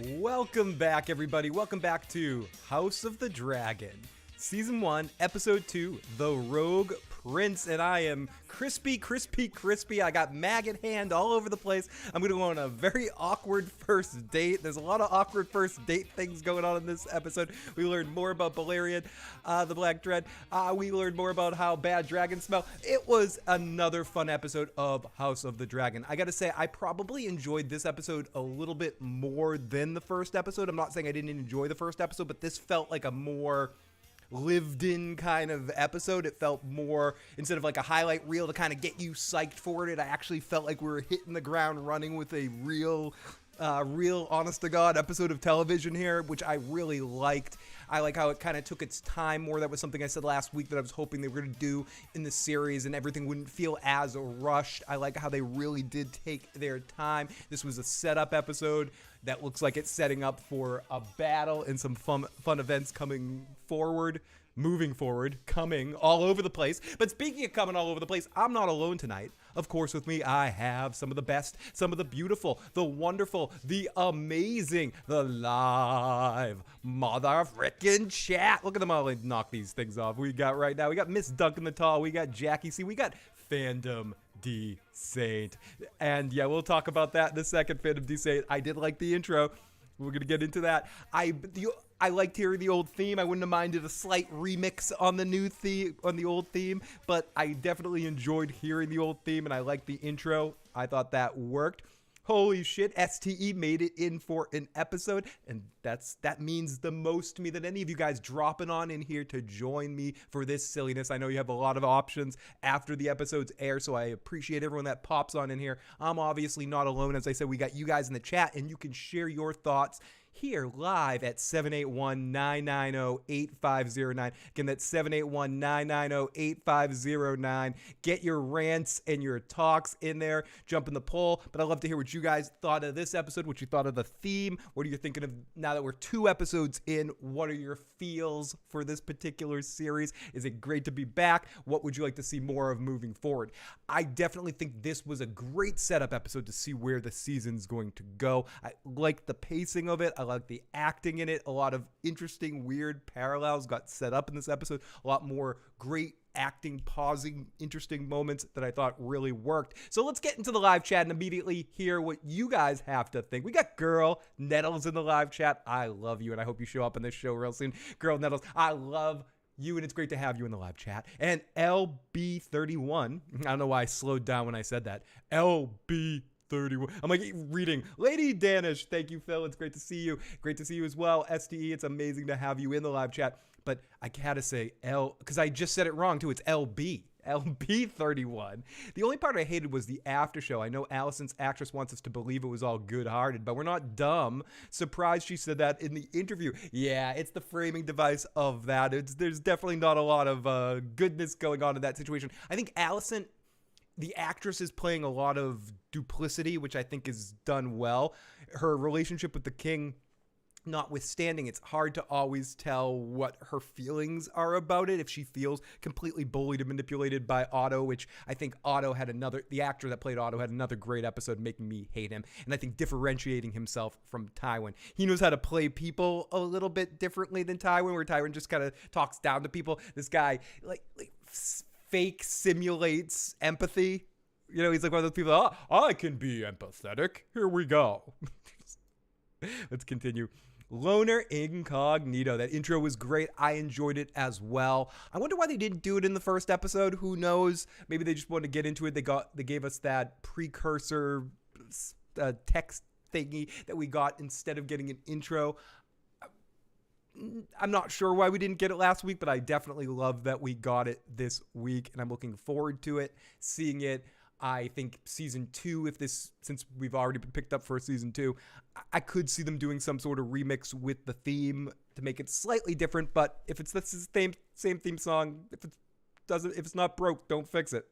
Welcome back, everybody. Welcome back to House of the Dragon, Season 1, Episode 2, The Rogue Prince, and I am crispy. I got maggot hand all over the place. I'm going to go on a very awkward first date. There's a lot of awkward first date things going on in this episode. We learned more about Balerion, the Black Dread. We learned more about how bad dragons smell. It was another fun episode of House of the Dragon. I got to say, I probably enjoyed this episode a little bit more than the first episode. I'm not saying I didn't enjoy the first episode, but this felt like a more lived in kind of episode. It felt more, instead of like a highlight reel to kind of get you psyched for it, I actually felt like we were hitting the ground running with a real honest to God episode of television here, which I really liked. I like how it kind of took its time more. That was something I said last week that I was hoping they were going to do in the series, and everything wouldn't feel as rushed. I like how they really did take their time. This was a setup episode that looks like it's setting up for a battle and some fun events coming all over the place. But speaking of coming all over the place, I'm not alone tonight. Of course, with me, I have some of the best, some of the beautiful, the wonderful, the amazing, the live mother frickin' chat. Look at them all knock these things off. We got right now, we got Miss Duncan the Tall, we got Jackie C, we got Fandom D Saint. And yeah, we'll talk about that in a second, Fandom D Saint. I did like the intro. We're going to get into that. I liked hearing the old theme. I wouldn't have minded a slight remix on the new theme, on the old theme, but I definitely enjoyed hearing the old theme, and I liked the intro. I thought that worked. Holy shit, STE made it in for an episode, and that means the most to me than any of you guys dropping on in here to join me for this silliness. I know you have a lot of options after the episodes air, so I appreciate everyone that pops on in here. I'm obviously not alone. As I said, we got you guys in the chat, and you can share your thoughts here live at 781-990-8509. Again, that's 781-990-8509. Get your rants and your talks in there. Jump in the poll. But I'd love to hear what you guys thought of this episode, what you thought of the theme. What are you thinking of now that we're 2 episodes in? What are your feels for this particular series? Is it great to be back? What would you like to see more of moving forward? I definitely think this was a great setup episode to see where the season's going to go. I like the pacing of it. I like the acting in it. A lot of interesting, weird parallels got set up in this episode. A lot more great acting, pausing, interesting moments that I thought really worked. So let's get into the live chat and immediately hear what you guys have to think. We got Girl Nettles in the live chat. I love you, and I hope you show up in this show real soon. Girl Nettles, I love you, and it's great to have you in the live chat. And LB31, I don't know why I slowed down when I said that. LB31. I'm like reading. Lady Danish, thank you, Phil. It's great to see you. Great to see you as well. STE, it's amazing to have you in the live chat. But I gotta say because I just said it wrong too. It's LB31. The only part I hated was the after show. I know Allison's actress wants us to believe it was all good-hearted, but we're not dumb. Surprised she said that in the interview. Yeah, it's the framing device of that. There's definitely not a lot of goodness going on in that situation. I think Allison, the actress, is playing a lot of duplicity, which I think is done well. Her relationship with the king notwithstanding, it's hard to always tell what her feelings are about it. If she feels completely bullied and manipulated by Otto, which I think the actor that played Otto had another great episode making me hate him. And I think differentiating himself from Tywin. He knows how to play people a little bit differently than Tywin, where Tywin just kind of talks down to people. This guy, like fake simulates empathy. You know, he's like one of those people, I can be empathetic. Here we go. Let's continue. Loner Incognito. That intro was great. I enjoyed it as well. I wonder why they didn't do it in the first episode. Who knows? Maybe they just wanted to get into it. They gave us that precursor text thingy that we got instead of getting an intro. I'm not sure why we didn't get it last week, but I definitely love that we got it this week, and I'm looking forward to it, seeing it. I think season 2, since we've already been picked up for season 2, I could see them doing some sort of remix with the theme to make it slightly different. But if it's the same theme song, if it's not broke, don't fix it.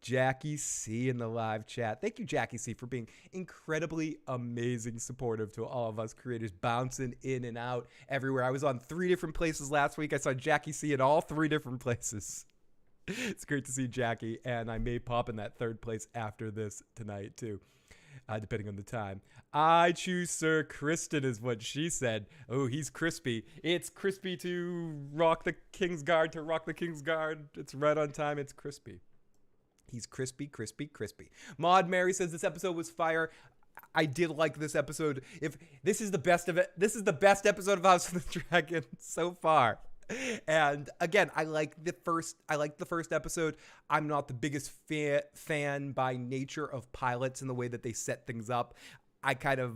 Jackie C in the live chat. Thank you, Jackie C, for being incredibly amazing, supportive to all of us creators, bouncing in and out everywhere. I was on 3 different places last week. I saw Jackie C in all 3 different places. It's great to see Jackie, and I may pop in that 3rd place after this tonight too. depending on the time. I choose Sir Kristen is what she said. Oh, he's crispy. It's crispy to rock the Kingsguard, It's right on time. It's crispy. He's crispy, crispy, crispy. Maud Mary says this episode was fire. I did like this episode. If this is the best of it, this is the best episode of House of the Dragon so far. And again, I like the first episode. I'm not the biggest fan by nature of pilots and the way that they set things up. I kind of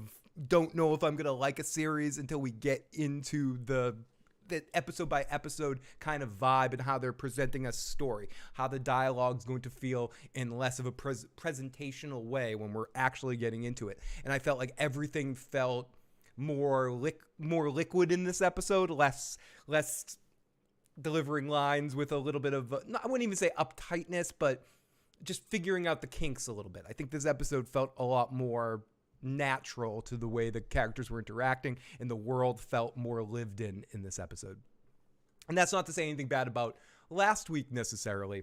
don't know if I'm going to like a series until we get into the episode by episode kind of vibe and how they're presenting a story, how the dialogue's going to feel in less of a presentational way when we're actually getting into it. And I felt like everything felt more liquid in this episode, less delivering lines with a little bit of, I wouldn't even say uptightness, but just figuring out the kinks a little bit. I think this episode felt a lot more natural to the way the characters were interacting, and the world felt more lived in this episode. And that's not to say anything bad about last week necessarily.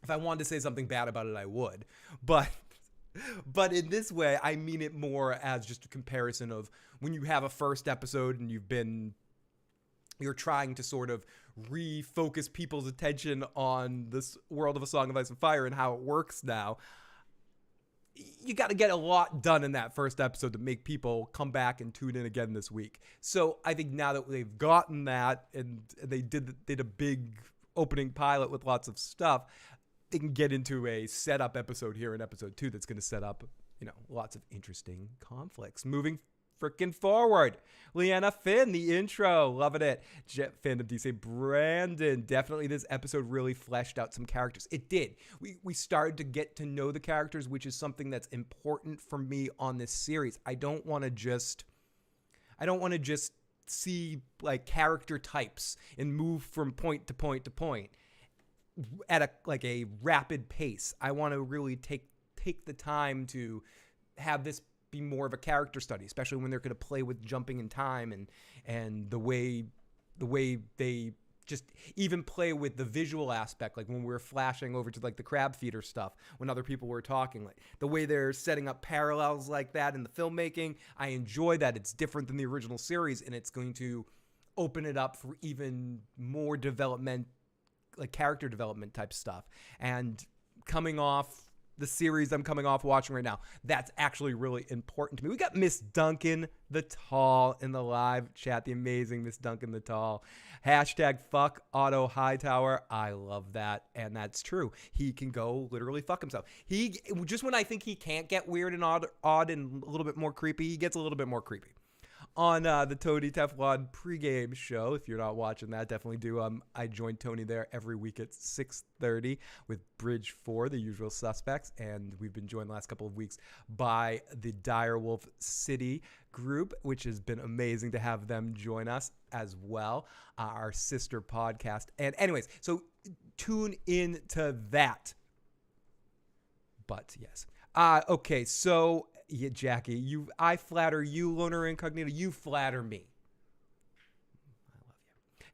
If I wanted to say something bad about it, I would. But in this way, I mean it more as just a comparison of when you have a first episode and you're trying to sort of refocus people's attention on this world of A Song of Ice and Fire and how it works now. You got to get a lot done in that first episode to make people come back and tune in again this week. So I think now that they've gotten that and they did a big opening pilot with lots of stuff, they can get into a setup episode here in episode 2 that's going to set up, lots of interesting conflicts. Moving freaking forward. Leanna Finn, the intro, loving it. Jet Fandom D say Brandon, definitely this episode really fleshed out some characters. It did. We started to get to know the characters, which is something that's important for me on this series. I don't want to just see like character types and move from point to point to point at a rapid pace. I want to really take the time to have this be more of a character study, especially when they're going to play with jumping in time and the way they just even play with the visual aspect, like when we're flashing over to like the crab feeder stuff when other people were talking, like the way they're setting up parallels like that in the filmmaking. I enjoy that. It's different than the original series, and it's going to open it up for even more development, like character development type stuff. And coming off the series I'm coming off watching right now, that's actually really important to me. We got Miss Duncan the Tall in the live chat, the amazing Miss Duncan the Tall. Hashtag fuck Otto Hightower. I love that, and that's true. He can go literally fuck himself. He just, when I think he can't get weird and odd and a little bit more creepy, he gets a little bit more creepy. On the Tony Teflon pregame show, if you're not watching that, definitely do. I join Tony there every week at 6:30 with Bridge 4, the usual suspects, and we've been joined the last couple of weeks by the Direwolf City group, which has been amazing to have them join us as well, our sister podcast. And anyways, so tune in to that. But yes. Okay, so yeah, Jackie, I flatter you, Loner Incognito. You flatter me. I love you.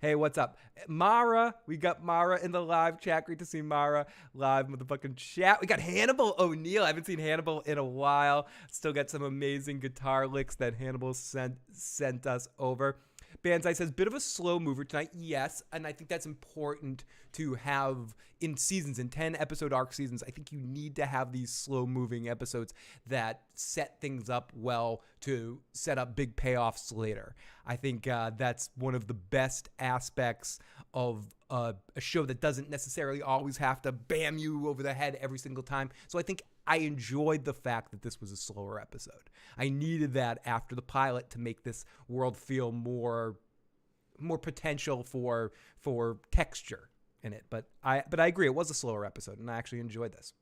Hey, what's up? Mara, we got Mara in the live chat. Great to see Mara live motherfucking chat. We got Hannibal O'Neill. I haven't seen Hannibal in a while. Still got some amazing guitar licks that Hannibal sent us over. Banzai says, bit of a slow mover tonight. Yes, and I think that's important to have in seasons, in 10-episode arc seasons. I think you need to have these slow-moving episodes that set things up well to set up big payoffs later. I think that's one of the best aspects of a show that doesn't necessarily always have to bam you over the head every single time. So I think I enjoyed the fact that this was a slower episode. I needed that after the pilot to make this world feel more potential for texture in it. But I agree, it was a slower episode, and I actually enjoyed this.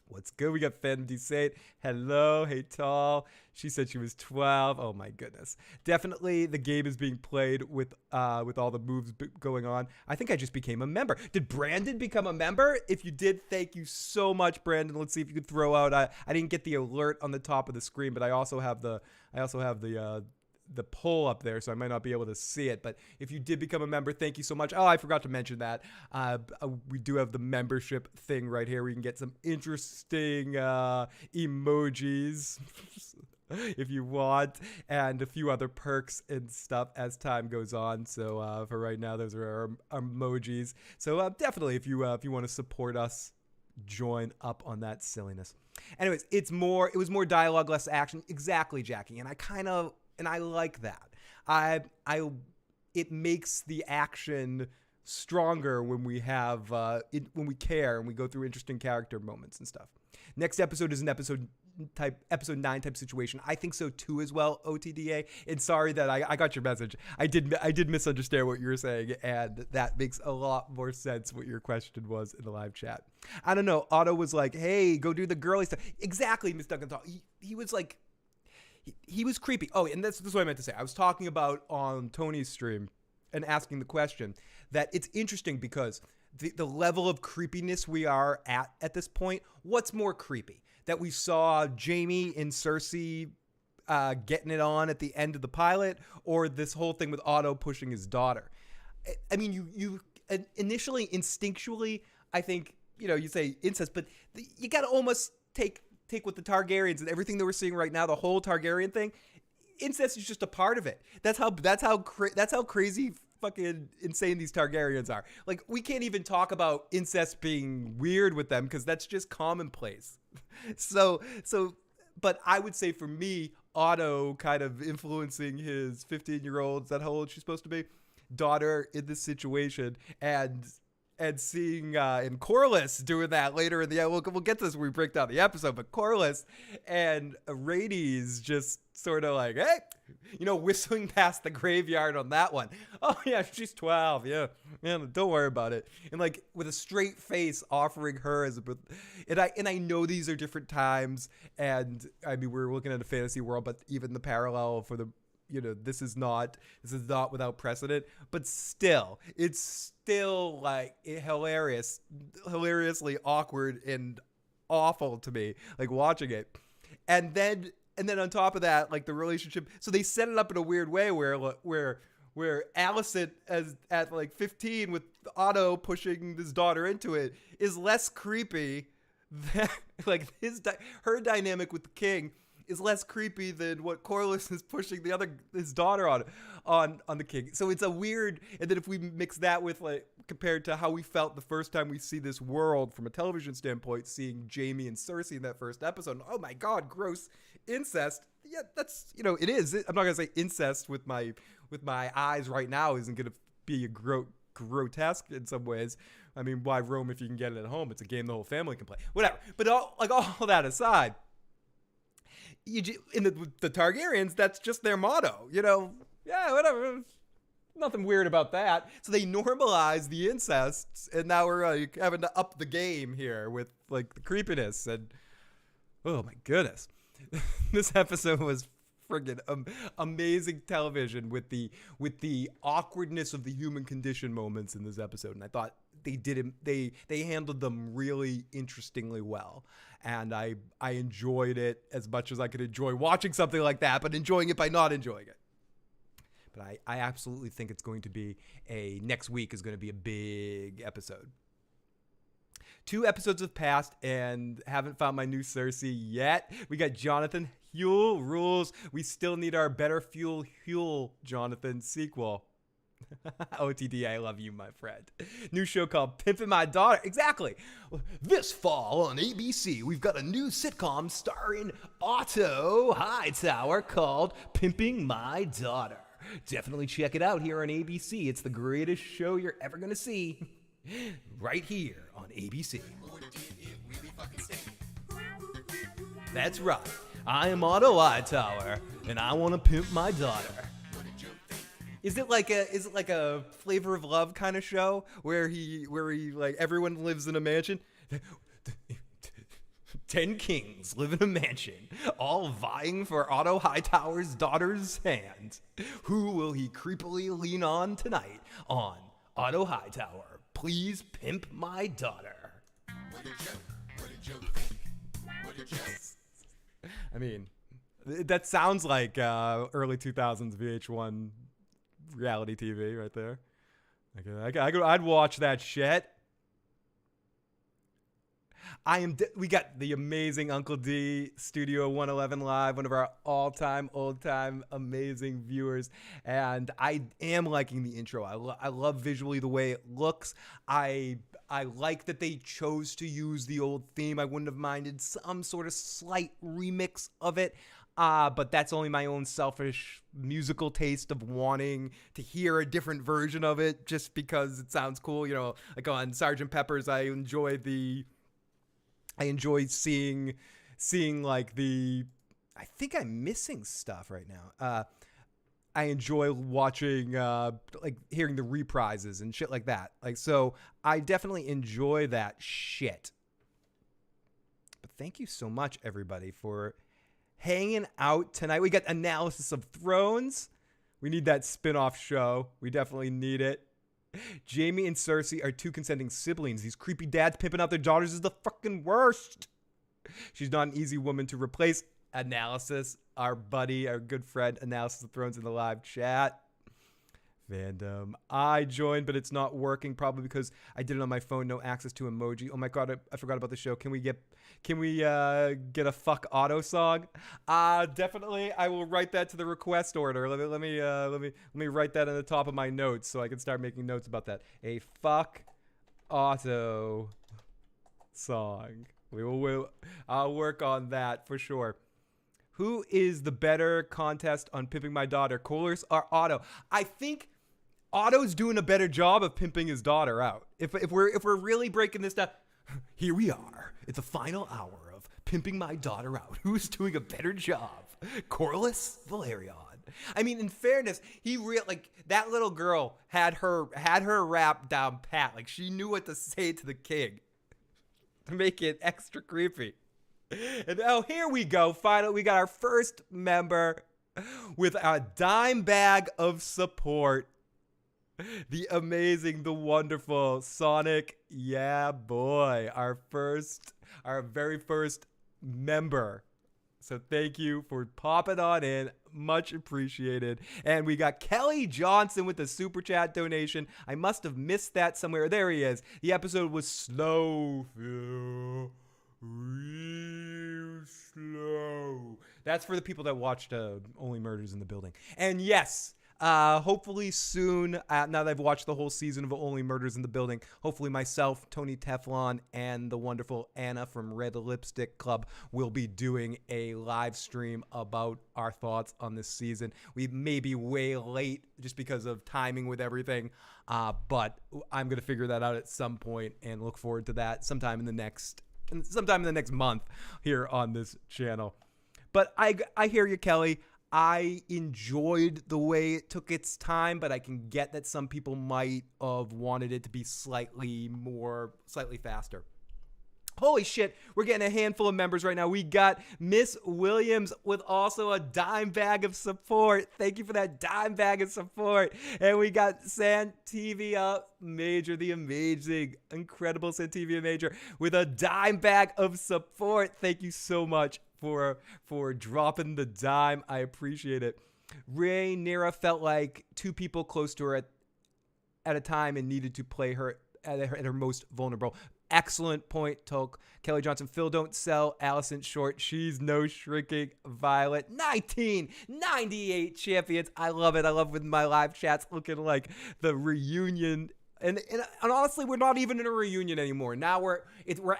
What's good? We got Fendi Sate. Hello, hey Tall. She said she was 12. Oh my goodness. Definitely the game is being played with all the moves going on. I think I just became a member. Did Brandon become a member? If you did, thank you so much, Brandon. Let's see if you could throw out. I didn't get the alert on the top of the screen, but I also have the the poll up there, so I might not be able to see it. But if you did become a member, thank you so much. Oh, I forgot to mention that. We do have the membership thing right here where you can get some interesting emojis if you want, and a few other perks and stuff as time goes on. So for right now, those are our emojis. So definitely, if you want to support us, join up on that silliness. Anyways, it was more dialogue, less action. Exactly, Jackie. And I like that. It makes the action stronger when we have when we care and we go through interesting character moments and stuff. Next episode is an episode 9 type situation. I think so too as well, OTDA. And sorry that I got your message. I did misunderstand what you were saying, and that makes a lot more sense what your question was in the live chat. I don't know. Otto was like, hey, go do the girly stuff. Exactly, Miss Duncan. He was like, he was creepy. Oh, and this is what I meant to say. I was talking about on Tony's stream and asking the question that it's interesting because the level of creepiness we are at this point, what's more creepy? That we saw Jaime and Cersei getting it on at the end of the pilot, or this whole thing with Otto pushing his daughter? I mean, you initially, instinctually, I think, you say incest, but you got to almost take what the Targaryens and everything that we're seeing right now, the whole Targaryen thing, incest is just a part of it. That's how crazy fucking insane these Targaryens are. Like, we can't even talk about incest being weird with them because that's just commonplace. So, but I would say for me, Otto kind of influencing his 15-year-old, is that how old she's supposed to be, daughter in this situation, and seeing and Corlys doing that later in the we'll get to this when we break down the episode, but Corlys and Rhaenys just sort of like, hey, whistling past the graveyard on that one. Oh yeah, she's 12. Yeah, don't worry about it. And like with a straight face offering her as and I know these are different times, and I mean we're looking at a fantasy world, but even the parallel for the this is not without precedent, but still, it's still like hilariously awkward and awful to me, like watching it. And then on top of that, like the relationship, so they set it up in a weird way where Alicent at like 15 with Otto pushing his daughter into it is less creepy than like her dynamic with the king is less creepy than what Corlys is pushing his daughter on the king. So it's a weird, and then if we mix that with like compared to how we felt the first time we see this world from a television standpoint, seeing Jaime and Cersei in that first episode, oh my God, gross incest. Yeah, that's, it is. I'm not gonna say incest with my eyes right now isn't gonna be a grotesque in some ways. I mean, why Rome if you can get it at home? It's a game the whole family can play. Whatever. But all that aside, in the Targaryens, that's just their motto, yeah, whatever, nothing weird about that. So they normalize the incest, and now we're like having to up the game here with like the creepiness. And oh my goodness, this episode was friggin' amazing television with the awkwardness of the human condition moments in this episode. And I thought they handled them really interestingly well. And I enjoyed it as much as I could enjoy watching something like that, but enjoying it by not enjoying it. But I absolutely think it's going to be next week is going to be a big episode. 2 episodes have passed and haven't found my new Cersei yet. We got Jonathan Huel rules. We still need our Better Fuel Huel Jonathan sequel. OTD, I love you, my friend. New show called Pimpin' My Daughter. Exactly. This fall on ABC, we've got a new sitcom starring Otto Hightower called Pimping My Daughter. Definitely check it out here on ABC. It's the greatest show you're ever going to see. Right here on ABC. That's right. I am Otto Hightower, and I want to pimp my daughter. Is it like a Flavor of Love kind of show where he like everyone lives in a mansion? 10 kings live in a mansion, all vying for Otto Hightower's daughter's hand. Who will he creepily lean on tonight on Otto Hightower? Please pimp my daughter. I mean, That sounds like early 2000s VH1 reality TV right there. I'd watch that shit. We got the amazing Uncle D, Studio 111 Live, one of our all-time, old-time, amazing viewers. And I am liking the intro. I love visually the way it looks. I like that they chose to use the old theme. I wouldn't have minded some sort of slight remix of it. But that's only my own selfish musical taste of wanting to hear a different version of it just because it sounds cool. You know, like on Sgt. Pepper's, I enjoy seeing like I think I'm missing stuff right now. I enjoy watching, like hearing the reprises and shit like that. Like, so I definitely enjoy that shit. But thank you so much, everybody, for hanging out tonight. We got Analysis of Thrones. We need that spinoff show. We definitely need it. Jaime and Cersei are two consenting siblings. These creepy dads pimping out their daughters is the fucking worst. She's not an easy woman to replace. Analysis, our buddy, our good friend, Analysis of Thrones in the live chat. Fandom. I joined, but it's not working, probably because I did it on my phone. No access to emoji. Oh my god, I forgot about the show. Can we get a fuck auto song? Definitely. I will write that to the request order. Let me write that on the top of my notes so I can start making notes about that. A fuck auto song. I'll work on that for sure. Who is the better contest on pimping my daughter, Corlys or Otto? I think Otto's doing a better job of pimping his daughter out. If we're really breaking this down, here we are. It's the final hour of pimping my daughter out. Who's doing a better job? Corlys Velaryon. I mean, in fairness, that little girl had her rap down pat. Like, she knew what to say to the king to make it extra creepy. And now here we go. Finally, we got our first member with a dime bag of support. The amazing, the wonderful Sonic. Yeah, boy. Our very first member. So thank you for popping on in. Much appreciated. And we got Kelly Johnson with the super chat donation. I must have missed that somewhere. There he is. The episode was slow. Real slow. That's for the people that watched Only Murders in the Building. And yes, hopefully soon, now that I've watched the whole season of Only Murders in the Building, hopefully myself, Tony Teflon, and the wonderful Anna from Red Lipstick Club will be doing a live stream about our thoughts on this season. We may be way late just because of timing with everything, but I'm going to figure that out at some point and look forward to that sometime in the next month here on this channel. But I hear you, Kelly. I enjoyed the way it took its time, but I can get that some people might have wanted it to be slightly faster. Holy shit, we're getting a handful of members right now. We got Miss Williams with also a dime bag of support. Thank you for that dime bag of support. And we got Santivia Major, the amazing, incredible Santivia Major with a dime bag of support. Thank you so much for dropping the dime. I appreciate it. Rhaenyra felt like two people close to her at a time and needed to play her at her most vulnerable. Excellent point, Tolk. Kelly Johnson, Phil, don't sell Allison short. She's no shrinking violet. 1998 champions. I love it. I love with my live chats looking like the reunion. And honestly, we're not even in a reunion anymore. Now we're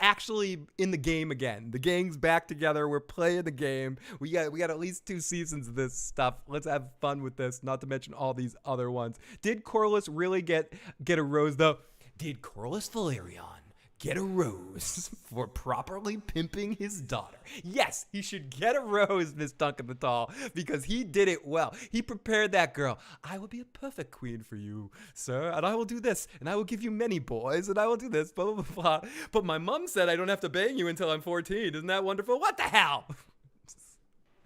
actually in the game again. The gang's back together. We're playing the game. We got at least 2 seasons of this stuff. Let's have fun with this. Not to mention all these other ones. Did Corlys really get a rose though? Did Corlys Velaryon get a rose for properly pimping his daughter? Yes, he should get a rose, Miss Duncan the Tall, because he did it well. He prepared that girl. I will be a perfect queen for you, sir, and I will do this, and I will give you many boys, and I will do this, blah, blah, blah, blah. But my mom said I don't have to bang you until I'm 14. Isn't that wonderful? What the hell?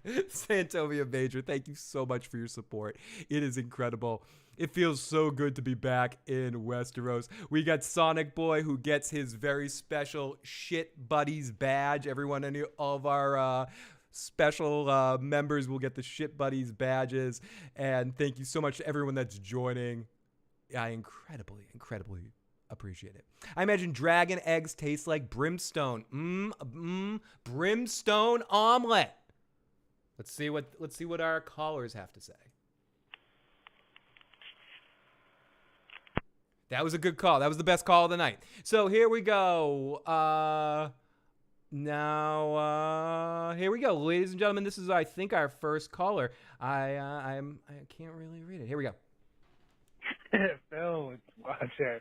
Santovia Major, thank you so much for your support. It is incredible. It feels so good to be back in Westeros. We got Sonic Boy, who gets his very special Shit Buddies badge. Everyone, all of our special members will get the Shit Buddies badges. And thank you so much to everyone that's joining. I incredibly appreciate it. I imagine dragon eggs taste like brimstone. Brimstone omelet. Let's see what our callers have to say. That was a good call. That was the best call of the night. So here we go. Now here we go, ladies and gentlemen. This is, I think, our first caller. I can't really read it. Here we go. Phil, it's Roger.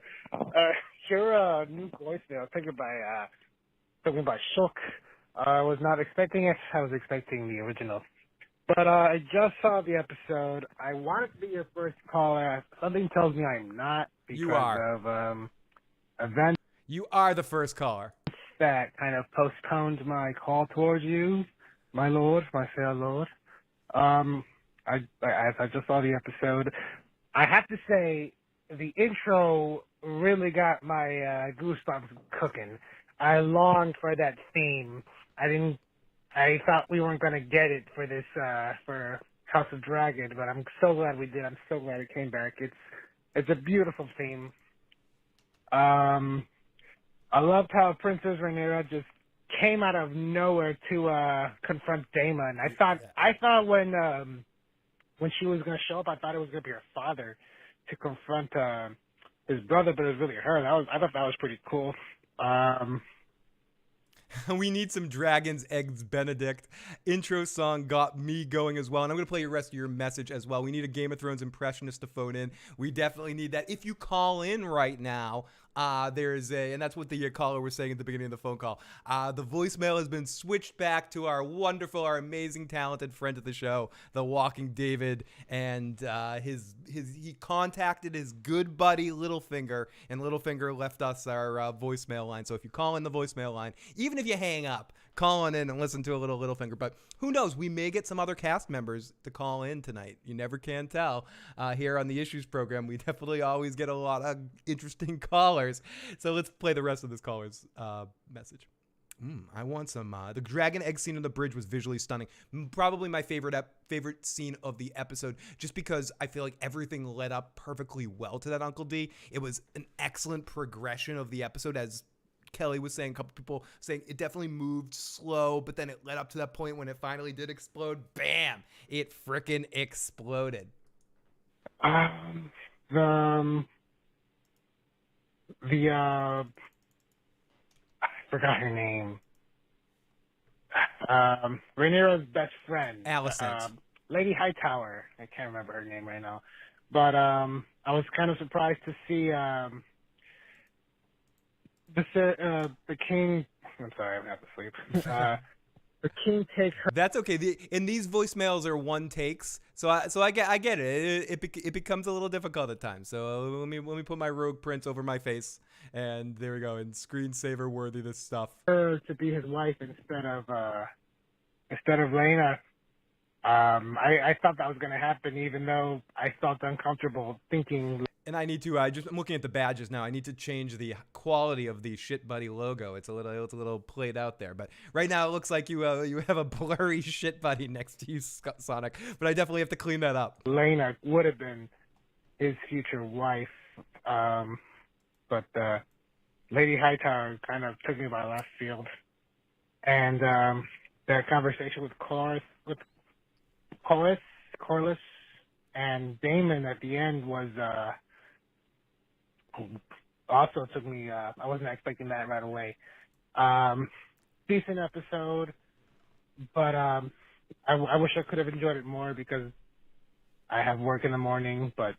Your new voicemail taken by Shook. I was not expecting it. I was expecting the original. But I just saw the episode. I wanted to be your first caller. Something tells me I'm not because of events. You are the first caller. That kind of postponed my call towards you, my lord, my fair lord. I just saw the episode. I have to say, the intro really got my goosebumps cooking. I longed for that theme. I thought we weren't going to get it for this, for House of Dragon, but I'm so glad we did. I'm so glad it came back. It's a beautiful theme. I loved how Princess Rhaenyra just came out of nowhere to confront Daemon. I thought when she was going to show up, I thought it was going to be her father to confront his brother, but it was really her. I thought that was pretty cool. We need some Dragon's Eggs Benedict. Intro song got me going as well. And I'm going to play the rest of your message as well. We need a Game of Thrones impressionist to phone in. We definitely need that. If you call in right now, and that's what the caller was saying at the beginning of the phone call. The voicemail has been switched back to our wonderful, our amazing, talented friend of the show, the Walking David, and he contacted his good buddy Littlefinger, and Littlefinger left us our voicemail line. So if you call in the voicemail line, even if you hang up, call on in and listen to a little Littlefinger. But who knows? We may get some other cast members to call in tonight. You never can tell. Here on the Issues program, we definitely always get a lot of interesting callers. So let's play the rest of this caller's message. I want some. The dragon egg scene on the bridge was visually stunning. Probably my favorite scene of the episode, just because I feel like everything led up perfectly well to that, Uncle D. It was an excellent progression of the episode, as Kelly was saying. A couple people saying it definitely moved slow, but then it led up to that point when it finally did explode. Bam! It frickin' exploded. I forgot her name. Rhaenyra's best friend, Alicent. Lady Hightower. I can't remember her name right now, but I was kind of surprised to see the king. I'm sorry, I'm half asleep. The king take her. That's okay. And these voicemails are one takes, so I get it. It becomes a little difficult at times. So let me put my rogue prince over my face, and there we go. And screensaver worthy this stuff. Her to be his wife instead of Lena. I thought that was going to happen, even though I felt uncomfortable thinking. And I need to. I'm looking at the badges now. I need to change the quality of the Shit Buddy logo. It's a little played out there. But right now it looks like you have a blurry Shit Buddy next to you, Sonic. But I definitely have to clean that up. Lena would have been his future wife, but Lady Hightower kind of took me by left field. And their conversation with Corlys and Daemon at the end was also took me. I wasn't expecting that right away. Decent episode, but I wish I could have enjoyed it more because I have work in the morning. But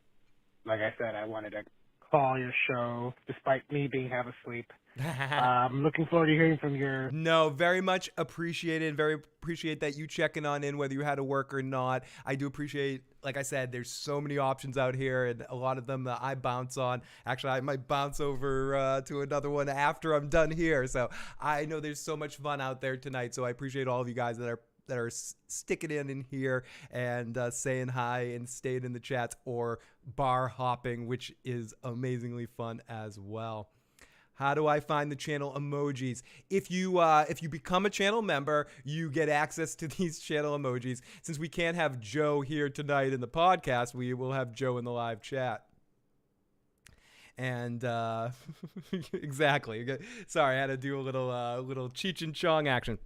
like I said, I wanted to call your show despite me being half asleep. Looking forward to hearing from your. No, very much appreciated. Very appreciate that you checking on in, whether you had to work or not. I do appreciate, like I said, there's so many options out here, and a lot of them I bounce on. Actually, I might bounce over to another one after I'm done here. So I know there's so much fun out there tonight. So I appreciate all of you guys that are sticking in here and saying hi and staying in the chats or bar hopping, which is amazingly fun as well. How do I find the channel emojis? If you become a channel member, you get access to these channel emojis. Since we can't have Joe here tonight in the podcast, we will have Joe in the live chat. And exactly. Sorry, I had to do a little Cheech and Chong action.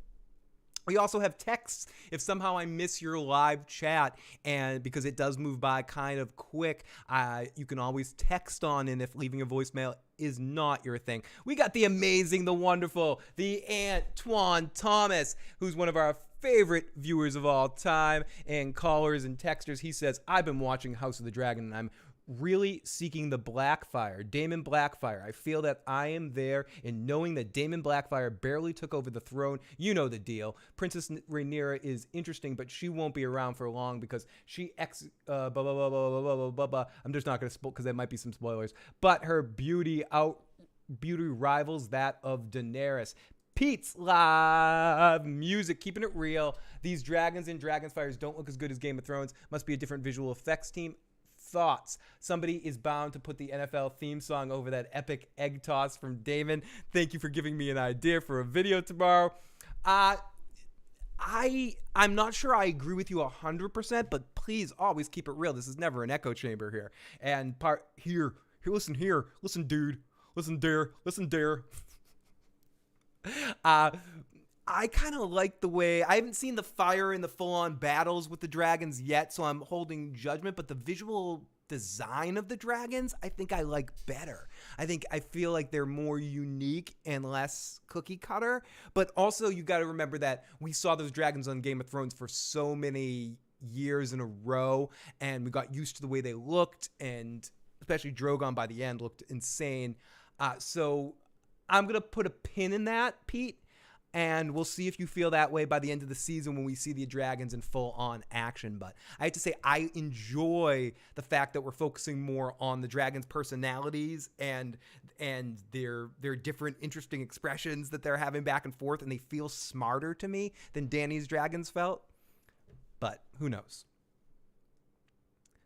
We also have texts. If somehow I miss your live chat, and because it does move by kind of quick, you can always text on in if leaving a voicemail is not your thing. We got the amazing, the wonderful, the Antoine Thomas, who's one of our favorite viewers of all time, and callers and texters. He says, I've been watching House of the Dragon, and I'm really seeking the Blackfire, Daemon Blackfire. I feel that I am there in knowing that Daemon Blackfire barely took over the throne. You know the deal. Princess Rhaenyra is interesting, but she won't be around for long because she blah, blah, blah, blah, blah, blah, blah, blah. I'm just not going to spoil because there might be some spoilers. But her beauty rivals that of Daenerys. Pete's live music, keeping it real. These dragons and Dragonfires don't look as good as Game of Thrones. Must be a different visual effects team. Thoughts. Somebody is bound to put the NFL theme song over that epic egg toss from Damon. Thank you for giving me an idea for a video tomorrow. I'm not sure I agree with you 100%, but please always keep it real. This is never an echo chamber here. And listen, dude, listen, dear. I kind of like the way, I haven't seen the fire in the full-on battles with the dragons yet, so I'm holding judgment, but the visual design of the dragons, I think I like better. I feel like they're more unique and less cookie cutter, but also you got to remember that we saw those dragons on Game of Thrones for so many years in a row, and we got used to the way they looked, and especially Drogon by the end looked insane. So I'm going to put a pin in that, Pete. And we'll see if you feel that way by the end of the season when we see the dragons in full-on action. But I have to say, I enjoy the fact that we're focusing more on the dragons' personalities and their different interesting expressions that they're having back and forth, and they feel smarter to me than Dany's dragons felt. But who knows?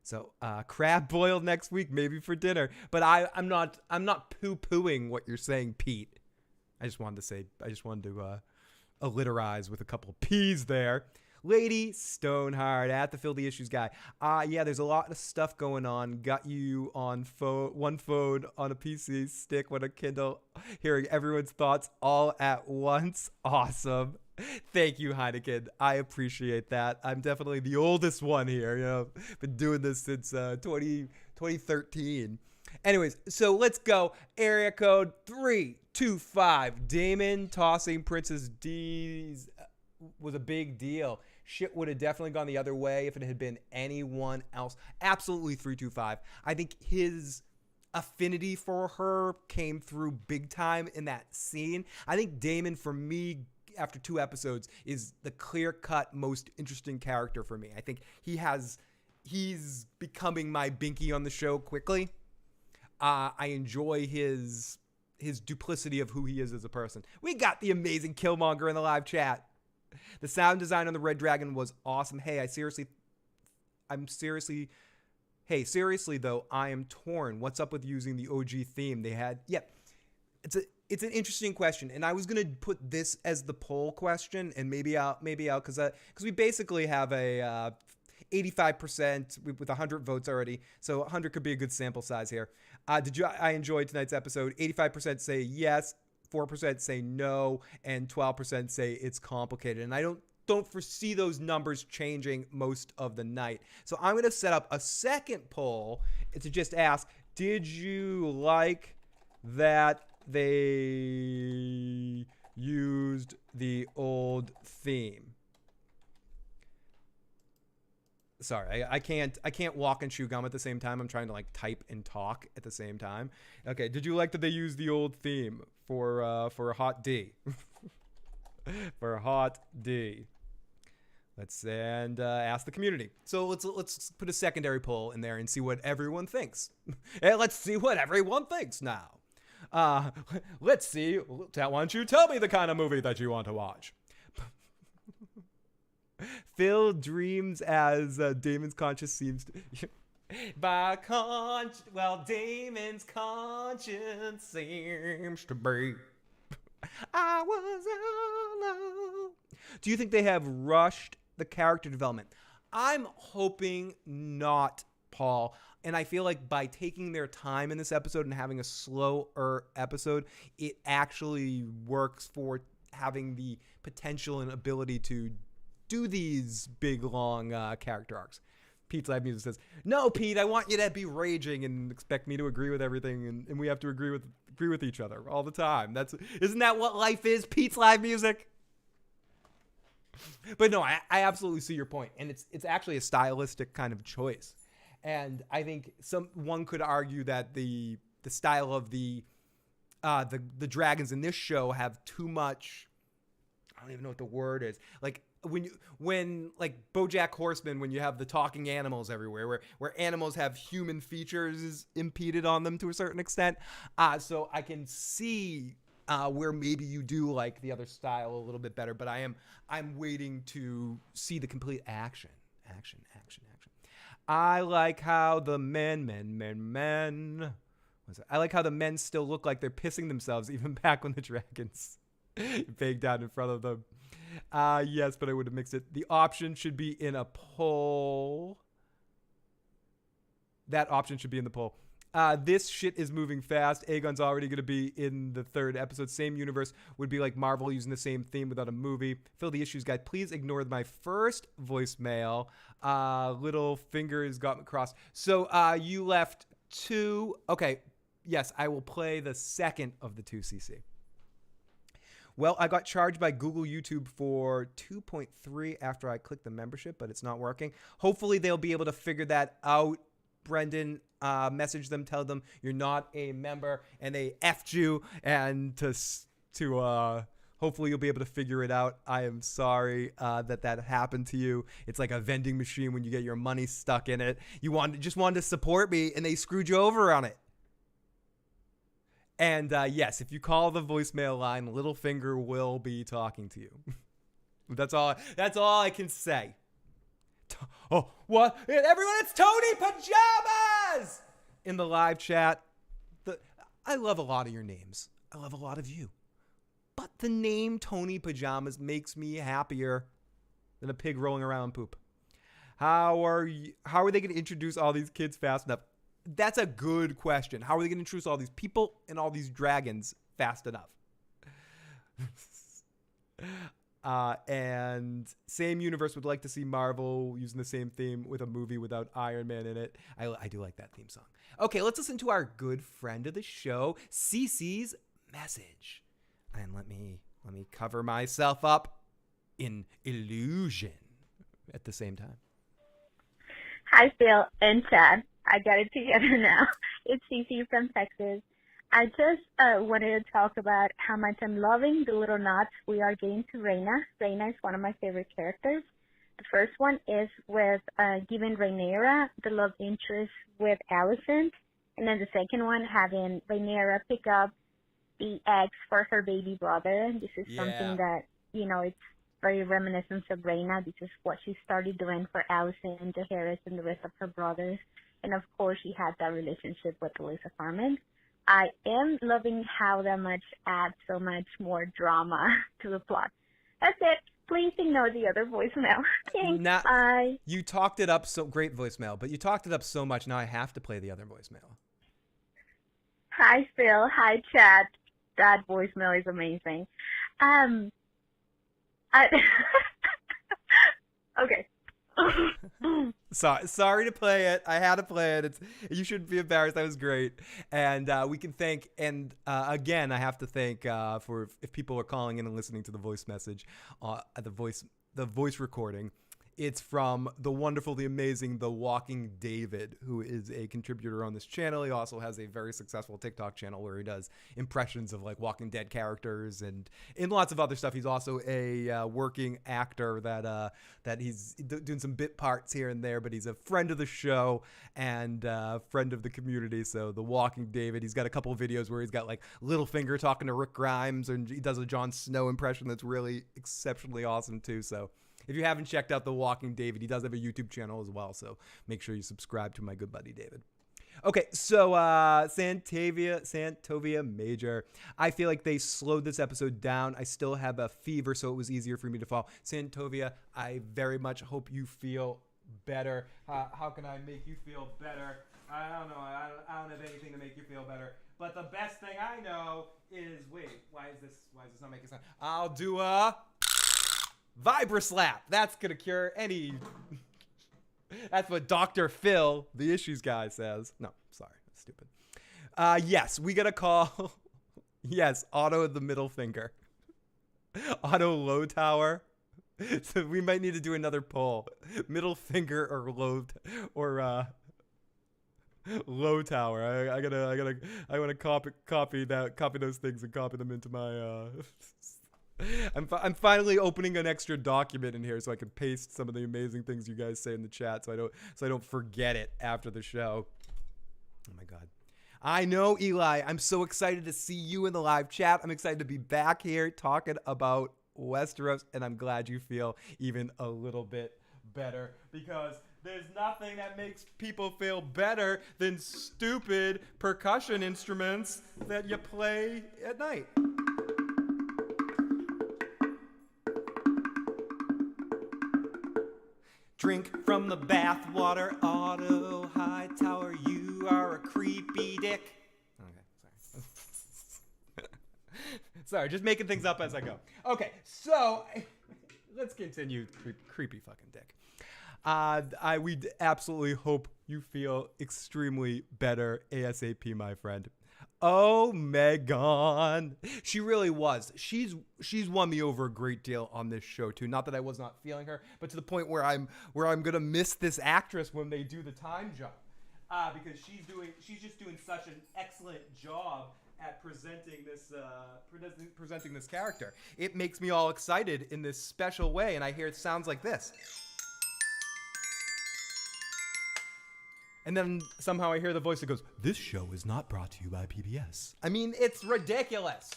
So crab boiled next week, maybe for dinner. But I'm not poo-pooing what you're saying, Pete. I just wanted to alliterize with a couple of P's there. Lady Stoneheart at the Fill the Issues guy. Yeah, there's a lot of stuff going on. Got you on one phone on a PC stick with a Kindle, hearing everyone's thoughts all at once. Awesome. Thank you, Heineken. I appreciate that. I'm definitely the oldest one here. You know, been doing this since 2013. Anyways, so let's go. Area code 325. Daemon tossing Princess D's was a big deal. Shit would have definitely gone the other way if it had been anyone else. Absolutely 325. I think his affinity for her came through big time in that scene. I think Daemon, for me, after 2 episodes, is the clear-cut most interesting character for me. I think he's becoming my Binky on the show quickly. I enjoy his duplicity of who he is as a person. We got the amazing Killmonger in the live chat. The sound design on the Red Dragon was awesome. Seriously though, I am torn. What's up with using the OG theme? It's an interesting question, and I was gonna put this as the poll question, and maybe I'll because we basically have a 85% with 100 votes already, so 100 could be a good sample size here. I enjoyed tonight's episode. 85% say yes, 4% say no, and 12% say it's complicated. And I don't foresee those numbers changing most of the night. So I'm going to set up a second poll to just ask, did you like that they used the old theme? Sorry, I can't walk and chew gum at the same time. I'm trying to type and talk at the same time. Okay, did you like that they used the old theme for a hot D? For a hot D. Let's ask the community. So let's put a secondary poll in there and see what everyone thinks. And let's see what everyone thinks now. Let's see. Why don't you tell me the kind of movie that you want to watch? Phil dreams as Damon's conscience seems to... Damon's conscience seems to be. I was alone. Do you think they have rushed the character development? I'm hoping not, Paul. And I feel like by taking their time in this episode and having a slower episode, it actually works for having the potential and ability to do these big, long character arcs. Pete's Live Music says, "No, Pete, I want you to be raging and expect me to agree with everything, and we have to agree with each other all the time. Isn't that what life is, Pete's Live Music?" But no, I absolutely see your point, and it's actually a stylistic kind of choice. And I think one could argue that the style of the dragons in this show have too much. I don't even know what the word is. Like when like BoJack Horseman, when you have the talking animals everywhere, where animals have human features impeded on them to a certain extent. So I can see where maybe you do like the other style a little bit better, but I'm waiting to see the complete action. I like how the men. I like how the men still look like they're pissing themselves even back when the dragons banged down in front of them. Yes, but I would have mixed it. The option should be in a poll. That option should be in the poll. This shit is moving fast. Aegon's already going to be in the 3rd episode. Same universe would be like Marvel using the same theme without a movie. Fill the issues, guys. Please ignore my first voicemail. Little fingers got me crossed. So you left 2. Okay. Yes, I will play the second of the 2 CC. Well, I got charged by Google YouTube for 2.3 after I clicked the membership, but it's not working. Hopefully they'll be able to figure that out. Brendan, message them, tell them you're not a member and they effed you, and to hopefully you'll be able to figure it out. I am sorry that happened to you. It's like a vending machine when you get your money stuck in it. You just wanted to support me and they screwed you over on it. And yes, if you call the voicemail line, Littlefinger will be talking to you. That's all I can say. Oh, what? Everyone, it's Tony Pajamas! In the live chat. I love a lot of your names. I love a lot of you. But the name Tony Pajamas makes me happier than a pig rolling around poop. How are they going to introduce all these kids fast enough? That's a good question. How are they going to introduce all these people and all these dragons fast enough? And same universe would like to see Marvel using the same theme with a movie without Iron Man in it. I do like that theme song. Okay, let's listen to our good friend of the show, Cece's message. And let me cover myself up in illusion at the same time. Hi, Phil and Chad. I got it together now. It's Cece from Texas. I just wanted to talk about how much I'm loving the little nods we are getting to Rhaena. Rhaena is one of my favorite characters. The first one is with giving Rhaenyra the love interest with Alicent. And then the second one, having Rhaenyra pick up the eggs for her baby brother. This is something that, it's very reminiscent of Rhaena. This is what she started doing for Alicent and Jaehaerys and the rest of her brothers. And, of course, she had that relationship with Alyssa Farman. I am loving how that much adds so much more drama to the plot. That's it. Please ignore the other voicemail. Thanks. Bye. You talked it up great voicemail, but you talked it up so much now I have to play the other voicemail. Hi, Phil. Hi, Chad. That voicemail is amazing. Okay. Sorry to play it. I had to play it. You shouldn't be embarrassed. That was great. And we can thank, and again, I have to thank for if people are calling in and listening to the voice message, the voice recording. It's from the wonderful, the amazing, The Walking David, who is a contributor on this channel. He also has a very successful TikTok channel where he does impressions of like Walking Dead characters and lots of other stuff. He's also a working actor that he's doing some bit parts here and there, but he's a friend of the show and friend of the community. So The Walking David, he's got a couple of videos where he's got like Littlefinger talking to Rick Grimes, and he does a Jon Snow impression that's really exceptionally awesome too. So If you haven't checked out The Walking David, he does have a YouTube channel as well, so make sure you subscribe to my good buddy David. Okay, so Santovia Major. I feel like they slowed this episode down. I still have a fever, so it was easier for me to fall. Santovia, I very much hope you feel better. How can I make you feel better? I don't know. I don't have anything to make you feel better. But the best thing I know is, wait, why is this not making sense? I'll do a Vibra-slap. That's going to cure any... That's what Dr. Phil, the issues guy, says. No, sorry. That's stupid. Yes, we got a call. Yes, Otto the middle finger. Otto low tower. So we might need to do another poll. Middle finger or low tower. I want to copy those things and copy them into my I'm finally opening an extra document in here so I can paste some of the amazing things you guys say in the chat so I don't forget it after the show. Oh my god. I know, Eli. I'm so excited to see you in the live chat. I'm excited to be back here talking about Westeros, and I'm glad you feel even a little bit better, because there's nothing that makes people feel better than stupid percussion instruments that you play at night. Drink from the bathwater, Otto Hightower, you are a creepy dick. Okay, sorry. Sorry, just making things up as I go. Okay, so let's continue. Creepy fucking dick. We absolutely hope you feel extremely better ASAP, my friend. Oh, Megan. She really was. She's won me over a great deal on this show too. Not that I was not feeling her, but to the point where I'm gonna miss this actress when they do the time jump. Because she's just doing such an excellent job at presenting this character. It makes me all excited in this special way, and I hear it sounds like this. And then somehow I hear the voice that goes, "This show is not brought to you by PBS." I mean, it's ridiculous.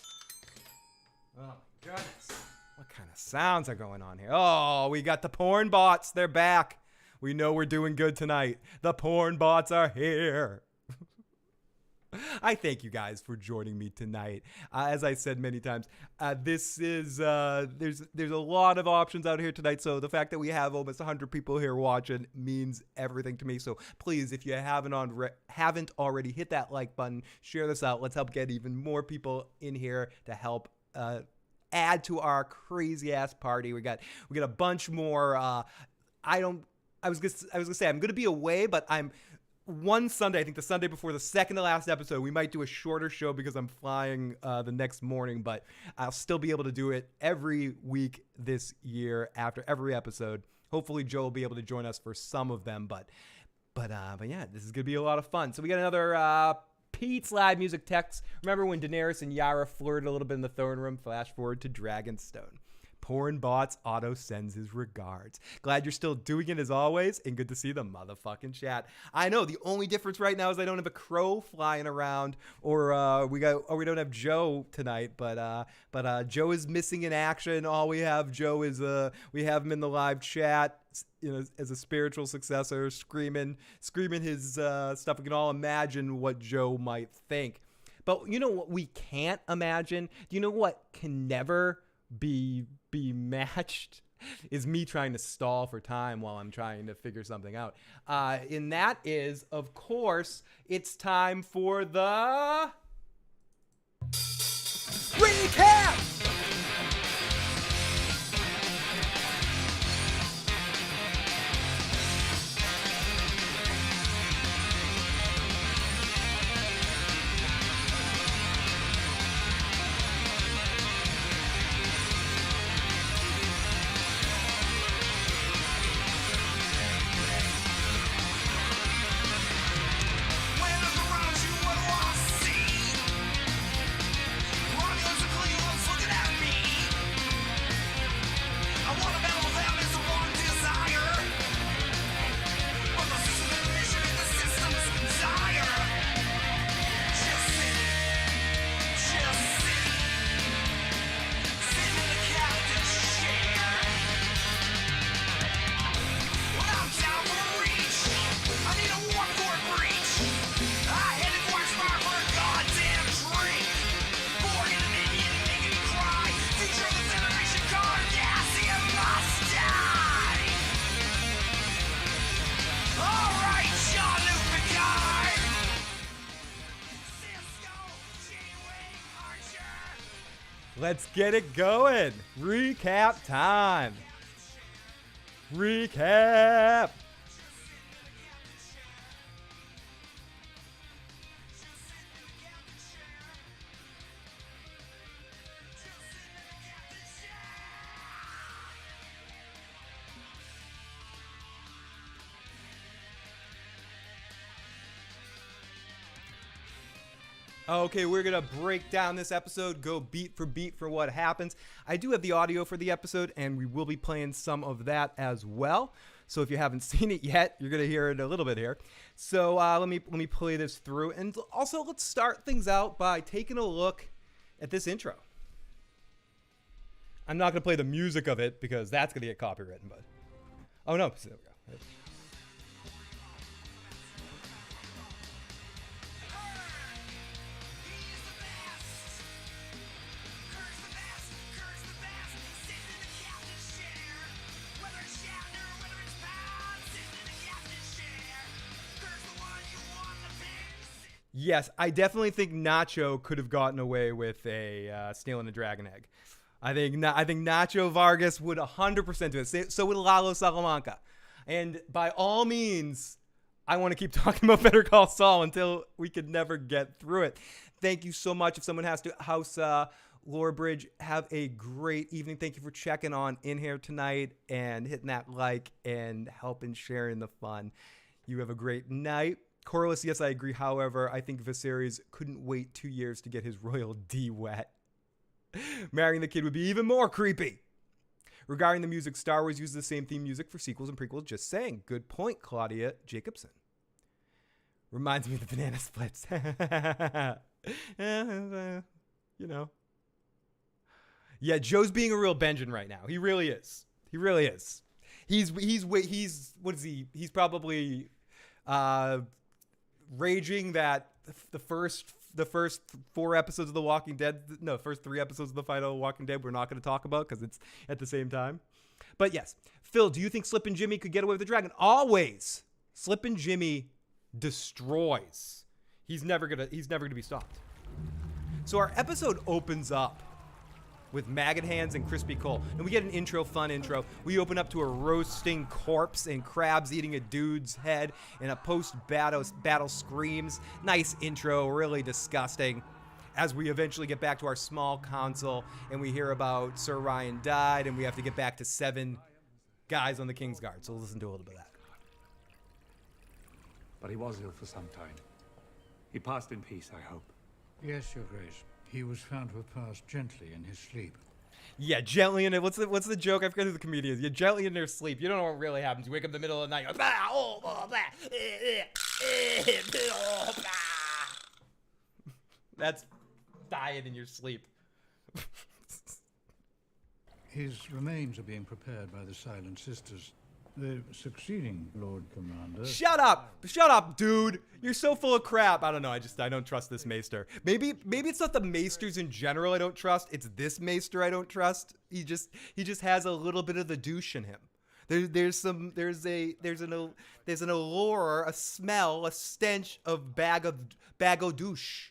Oh my goodness. What kind of sounds are going on here? Oh, we got the porn bots. They're back. We know we're doing good tonight. The porn bots are here. I thank you guys for joining me tonight. As I said many times, this is there's a lot of options out here tonight. So the fact that we have almost 100 people here watching means everything to me. So please, if you haven't already, hit that like button, share this out. Let's help get even more people in here to help add to our crazy ass party. We got a bunch more. I was gonna say I'm gonna be away, but I'm. One Sunday, I think the Sunday before the second to last episode, we might do a shorter show because I'm flying the next morning, but I'll still be able to do it every week this year after every episode. Hopefully Joe will be able to join us for some of them, but yeah, this is going to be a lot of fun. So we got another Pete's live music text. Remember when Daenerys and Yara flirted a little bit in the throne room? Flash forward to Dragonstone. Porn bots, Otto sends his regards. Glad you're still doing it as always, and good to see the motherfucking chat. I know the only difference right now is I don't have a crow flying around, or we don't have Joe tonight. But Joe is missing in action. All we have Joe is we have him in the live chat, you know, as a spiritual successor, screaming his stuff. We can all imagine what Joe might think. But you know what we can't imagine? Do you know what can never be matched is me trying to stall for time while I'm trying to figure something out. And that is, of course, it's time for the recap! Let's get it going. Recap time. Recap. Okay, we're going to break down this episode, go beat for what happens. I do have the audio for the episode, and we will be playing some of that as well. So if you haven't seen it yet, you're going to hear it a little bit here. So let me play this through. And also, let's start things out by taking a look at this intro. I'm not going to play the music of it because that's going to get copywritten, but... Oh, no. There we go. Yes, I definitely think Nacho could have gotten away with a stealing a dragon egg. I think Nacho Vargas would 100% do it. So would Lalo Salamanca. And by all means, I want to keep talking about Better Call Saul until we could never get through it. Thank you so much. If someone has to House Laura Bridge, have a great evening. Thank you for checking on in here tonight and hitting that like and helping sharing the fun. You have a great night. Corliss, yes, I agree. However, I think Viserys couldn't wait 2 years to get his royal D wet. Marrying the kid would be even more creepy. Regarding the music, Star Wars uses the same theme music for sequels and prequels. Just saying. Good point, Claudia Jacobson. Reminds me of the banana splits. You know. Yeah, Joe's being a real Benjamin right now. He really is. He really is. He's what is he? He's probably raging that the first 4 episodes of The Walking Dead, no, first 3 episodes of the final Walking Dead, we're not going to talk about because it's at the same time. But yes, Phil, do you think Slip and Jimmy could get away with the dragon? Always. Slip and Jimmy destroys. He's never gonna be stopped. So our episode opens up with Maggot Hands and Crispy Cole. And we get an fun intro. We open up to a roasting corpse and crabs eating a dude's head and a post-battle screams. Nice intro, really disgusting. As we eventually get back to our small council and we hear about Sir Ryan died and we have to get back to 7 guys on the Kingsguard. So we'll listen to a little bit of that. But he was ill for some time. He passed in peace, I hope. Yes, Your Grace. He was found to have passed gently in his sleep. Yeah, gently in it. What's the joke? I forget who the comedian is. Yeah, gently in their sleep. You don't know what really happens. You wake up in the middle of the night. Go, bah, oh, oh, bah, oh, bah. That's dying in your sleep. His remains are being prepared by the Silent Sisters. The succeeding Lord Commander... Shut up, dude. You're so full of crap. I don't know. I don't trust this maester. Maybe it's not the maesters in general I don't trust. It's this maester I don't trust. He just has a little bit of the douche in him. There's an allure, a smell, a stench of bag of douche.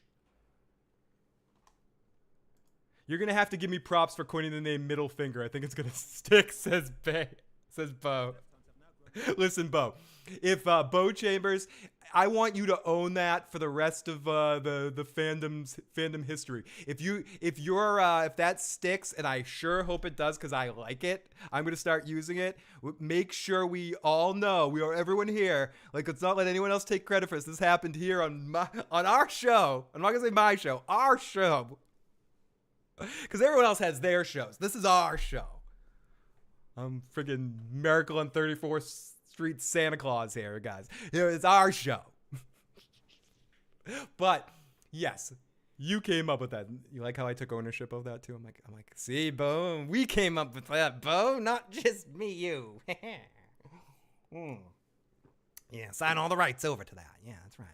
You're gonna have to give me props for coining the name Middle Finger. I think it's gonna stick, says Bo. Listen, Bo. If Bo Chambers, I want you to own that for the rest of the fandom history. If that sticks, and I sure hope it does because I like it, I'm gonna start using it. Make sure we all know, everyone here. Like, let's not let anyone else take credit for this. This happened here on our show. I'm not gonna say my show, our show, because everyone else has their shows. This is our show. I'm friggin' Miracle on 34th Street Santa Claus here, guys. It's our show. But yes, you came up with that. You like how I took ownership of that too? I'm like, see, Bo, we came up with that, Bo, not just me, you. Yeah, sign all the rights over to that. Yeah, that's right.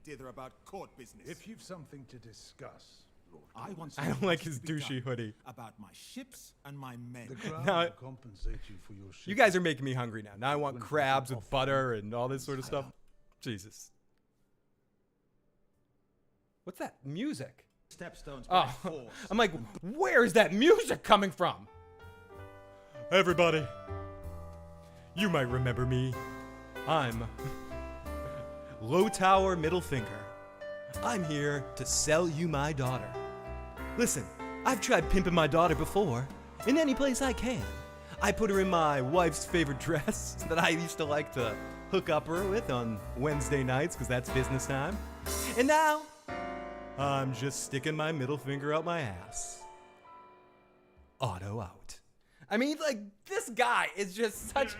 Dither about court business. If you've something to discuss, Lord, I don't like his douchey hoodie. About my ships and my men. The crown Now, will compensate you for your ship. You guys are making me hungry now. Now I want crabs with butter and all this sort of stuff. Jesus. What's that music? Stepstones by Oh, force. I'm like, where's that music coming from? Everybody, you might remember me. I'm Low Tower Middle Finger. I'm here to sell you my daughter. Listen, I've tried pimping my daughter before, in any place I can. I put her in my wife's favorite dress that I used to like to hook up her with on Wednesday nights, because that's business time. And now, I'm just sticking my middle finger out my ass. Otto out. I mean, like, this guy is just such...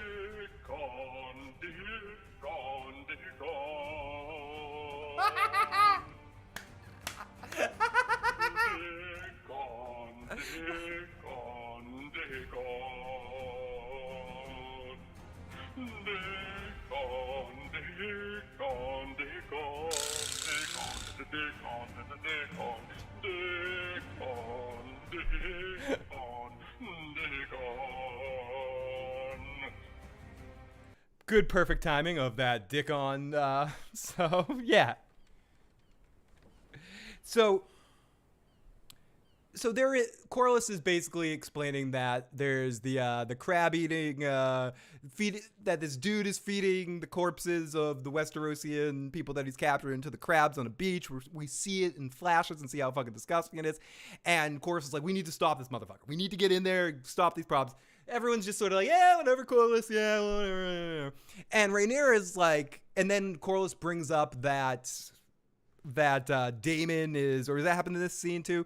Good, perfect timing of that dick on. So yeah. So there is, Corlys is basically explaining that there's the crab eating that this dude is feeding the corpses of the Westerosian people that he's capturing to the crabs on a beach. We see it in flashes and see how fucking disgusting it is. And Corlys is like, we need to stop this motherfucker. We need to get in there, stop these problems. Everyone's just sort of like, yeah, whatever, Corlys, yeah, whatever. And Rhaenyra is like, and then Corlys brings up that Daemon is, or does that happen in this scene too?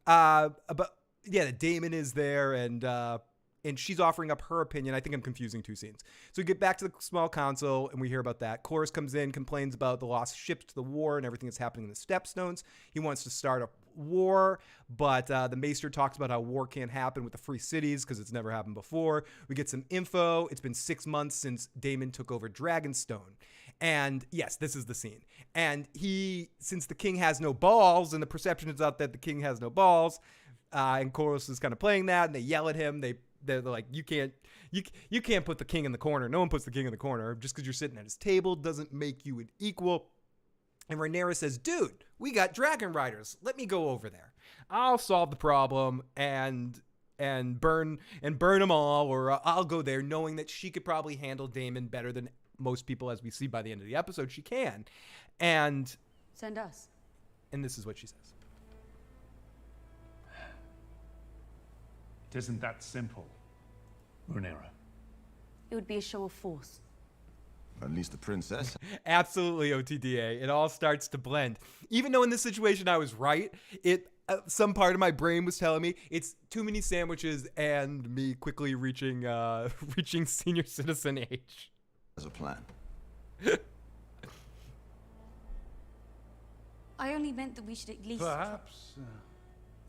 But yeah, that Daemon is there, and she's offering up her opinion. I think I'm confusing two scenes. So we get back to the small council, and we hear about that. Corlys comes in, complains about the lost ships to the war and everything that's happening in the Stepstones. He wants to start a war, but the Maester talks about how war can't happen with the free cities because it's never happened before. We get some info. It's been 6 months since Daemon took over Dragonstone. And yes, this is the scene. And since the king has no balls, and the perception is out that the king has no balls, and Corlys is kind of playing that, and they yell at him. They're like, you can't put the king in the corner. No one puts the king in the corner. Just because you're sitting at his table doesn't make you an equal. And Rhaenyra says, dude, we got dragon riders. Let me go over there. I'll solve the problem and burn them all, or I'll go there knowing that she could probably handle Daemon better than most people, as we see by the end of the episode. She can. And send us. And this is what she says. It isn't that simple, Rhaenyra. It would be a show of force. At least the princess. Absolutely, OTDA. It all starts to blend. Even though in this situation I was right, some part of my brain was telling me it's too many sandwiches and me quickly reaching senior citizen age. As a plan. I only meant that we should at least... Perhaps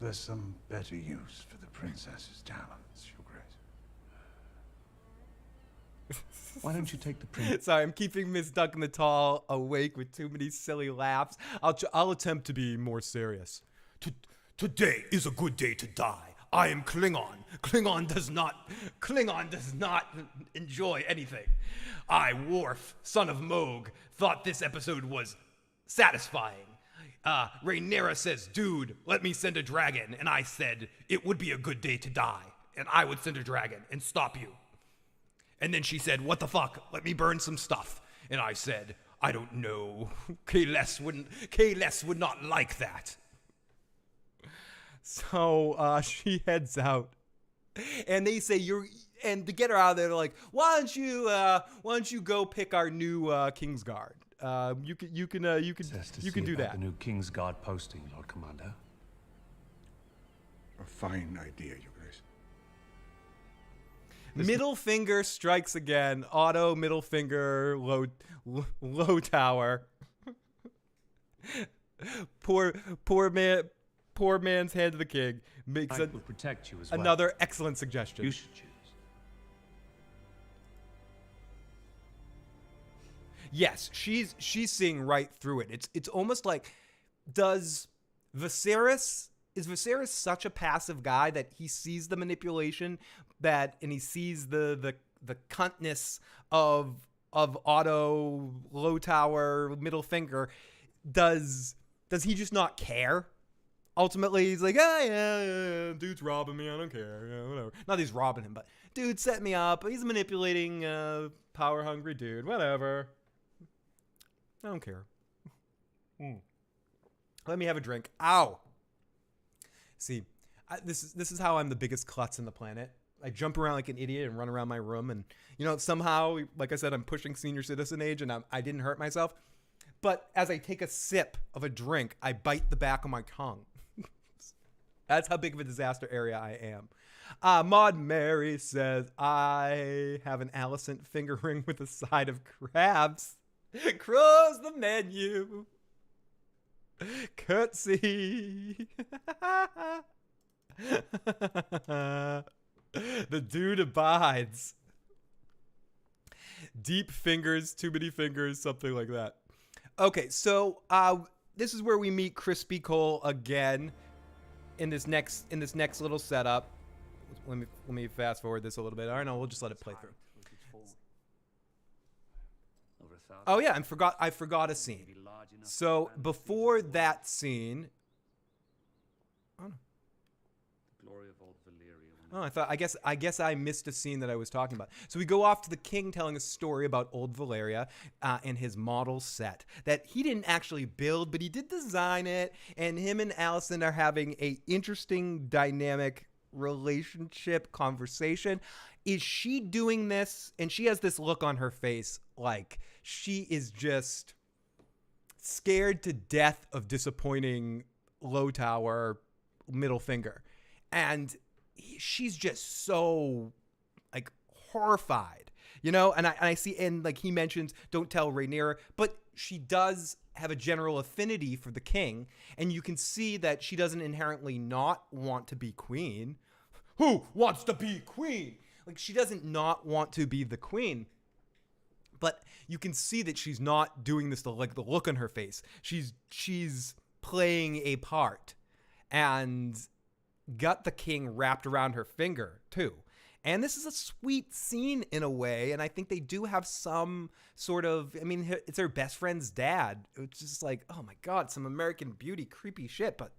there's some better use for the princess's talents, Your Grace. Why don't you take the prince? Sorry, I'm keeping Miss Duncan the Tall awake with too many silly laughs. I'll attempt to be more serious. Today is a good day to die. I am Klingon. Klingon does not enjoy anything. I, Worf, son of Moog, thought this episode was satisfying. Rhaenyra says, dude, let me send a dragon. And I said, it would be a good day to die. And I would send a dragon and stop you. And then she said, what the fuck? Let me burn some stuff. And I said, I don't know. K-Less would not like that. So she heads out. And they say, and to get her out of there, they're like, why don't you go pick our new Kingsguard? You can do that. The new Kingsguard posting, Lord Commander. A fine idea, Your Grace. Middle finger strikes again. Otto, middle finger, low tower. Poor man's hand to the king. Makes I will protect you as well. Another excellent suggestion. You should choose. Yes, she's seeing right through it. It's almost like, is Viserys such a passive guy that he sees the manipulation and he sees the cuntness of Otto, low tower, middle finger? Does does he just not care? Ultimately, he's like, oh, yeah, dude's robbing me. I don't care. Yeah, whatever. Not that he's robbing him, but dude set me up. He's a manipulating, power-hungry dude. Whatever. I don't care. Let me have a drink. Ow. See, this is how I'm the biggest klutz on the planet. I jump around like an idiot and run around my room. And, somehow, like I said, I'm pushing senior citizen age and I didn't hurt myself. But as I take a sip of a drink, I bite the back of my tongue. That's how big of a disaster area I am. Maud Mary says, I have an Alicent finger ring with a side of crabs. Cross the menu. Curtsy. The dude abides. Deep fingers, too many fingers, something like that. Okay, so this is where we meet Crispy Cole again in this next little setup. Let me fast forward this a little bit. I don't know, we'll just let it play through. Oh yeah, I forgot a scene. So before that scene, I guess I missed a scene that I was talking about. So we go off to the king telling a story about old Valyria and his model set that he didn't actually build, but he did design it. And him and Alicent are having a interesting dynamic relationship conversation. Is she doing this? And she has this look on her face like she is just scared to death of disappointing Low Tower middle finger. And she's just so like horrified, and I see, and like he mentions, don't tell Rhaenyra, but she does have a general affinity for the king, and you can see that she doesn't inherently not want to be queen. Who wants to be queen? Like she doesn't not want to be the queen, but you can see that she's not doing this to like the look on her face. She's playing a part, and got the king wrapped around her finger too. And this is a sweet scene in a way, and I think they do have some sort of, it's her best friend's dad. It's just like, oh my god, some American Beauty creepy shit. But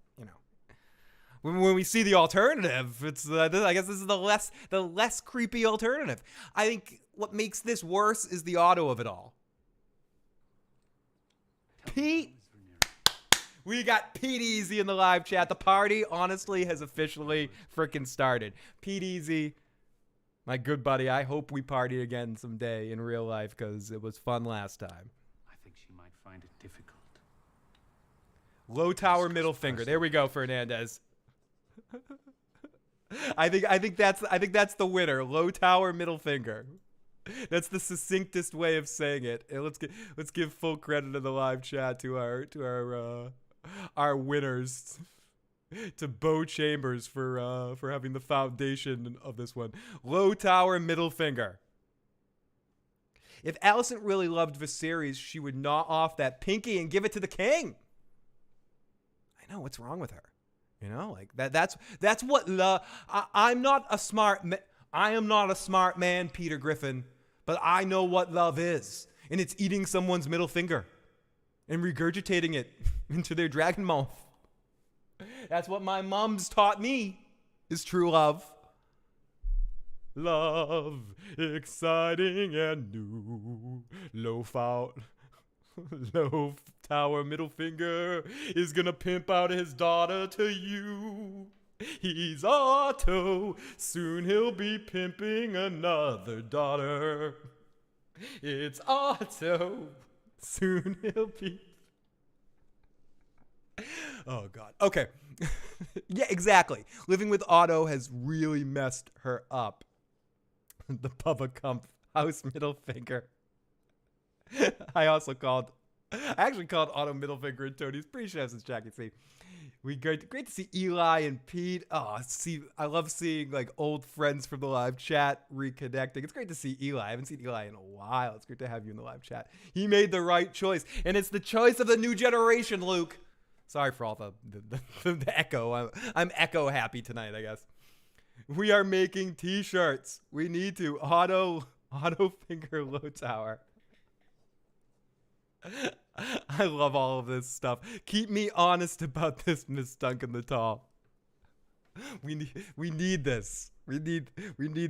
when we see the alternative, it's I guess this is the less creepy alternative. I think what makes this worse is the auto of it all. Pete. We got Pete Easy in the live chat. The party, honestly, has officially freaking started. Pete Easy, my good buddy, I hope we party again someday in real life because it was fun last time. I think she might find it difficult. Low Tower middle finger. There we go, Fernandez. I think that's the winner. Low Tower middle finger. That's the succinctest way of saying it. And let's give full credit in the live chat to our winners, to Bo Chambers for having the foundation of this one. Low Tower middle finger. If Alicent really loved Viserys, she would gnaw off that pinky and give it to the king. I know, what's wrong with her? Like that's what love. I am not a smart man, Peter Griffin, but I know what love is, and it's eating someone's middle finger and regurgitating it into their dragon mouth. That's what my mom's taught me is true love. Love, exciting and new. Low Tower middle finger is gonna pimp out his daughter to you. He's Otto, soon he'll be pimping another daughter. It's Otto, soon he'll be... Oh, God. Okay. Yeah, exactly. Living with Otto has really messed her up. The Bubba Kump house middle finger. I actually called Otto middle finger and Tony's pre-show since Jackie C. Great to see Eli and Pete. I love seeing like old friends from the live chat reconnecting. It's great to see Eli. I haven't seen Eli in a while. It's great to have you in the live chat. He made the right choice, and it's the choice of the new generation, Luke. Sorry for all the echo. I'm echo happy tonight, I guess. We are making t-shirts. We need to. Auto finger Low Tower. I love all of this stuff. Keep me honest about this, Miss Duncan the Tall. We need this. We need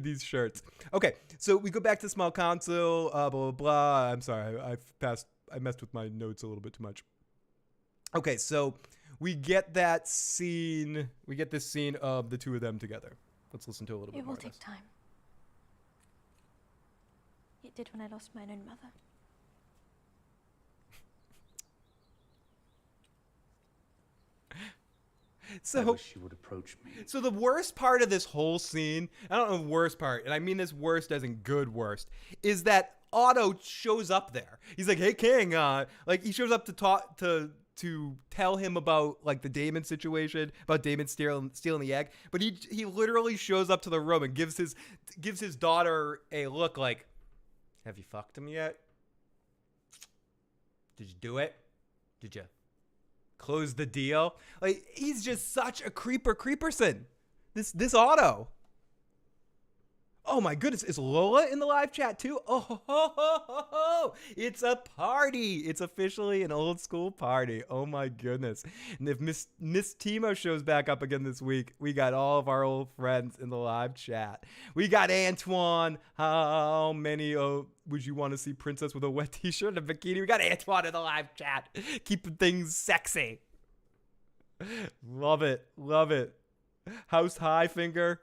these shirts. Okay, so we go back to small council. Blah blah blah. I'm sorry, I messed with my notes a little bit too much. Okay, so we get that scene. We get this scene of the two of them together. Let's listen to a little bit more. It will take time. It did when I lost my own mother. So I wish she would approach me. So the worst part of this whole scene, I don't know the worst part, and I mean this worst as in good worst, is that Otto shows up there. He's like, "Hey, King," like he shows up to talk to tell him about like the Daemon situation, about Daemon stealing the egg. But he literally shows up to the room and gives his daughter a look like, "Have you fucked him yet? Did you do it? Did you close the deal?" Like, he's just such a creeperson. This Otto. Oh my goodness, is Lola in the live chat too? Oh, ho, ho, ho, ho. It's a party. It's officially an old school party. Oh my goodness. And if Miss Timo shows back up again this week, we got all of our old friends in the live chat. We got Antoine. How many would you want to see Princess with a wet t-shirt and a bikini? We got Antoine in the live chat. Keeping things sexy. Love it. Love it. House High Finger.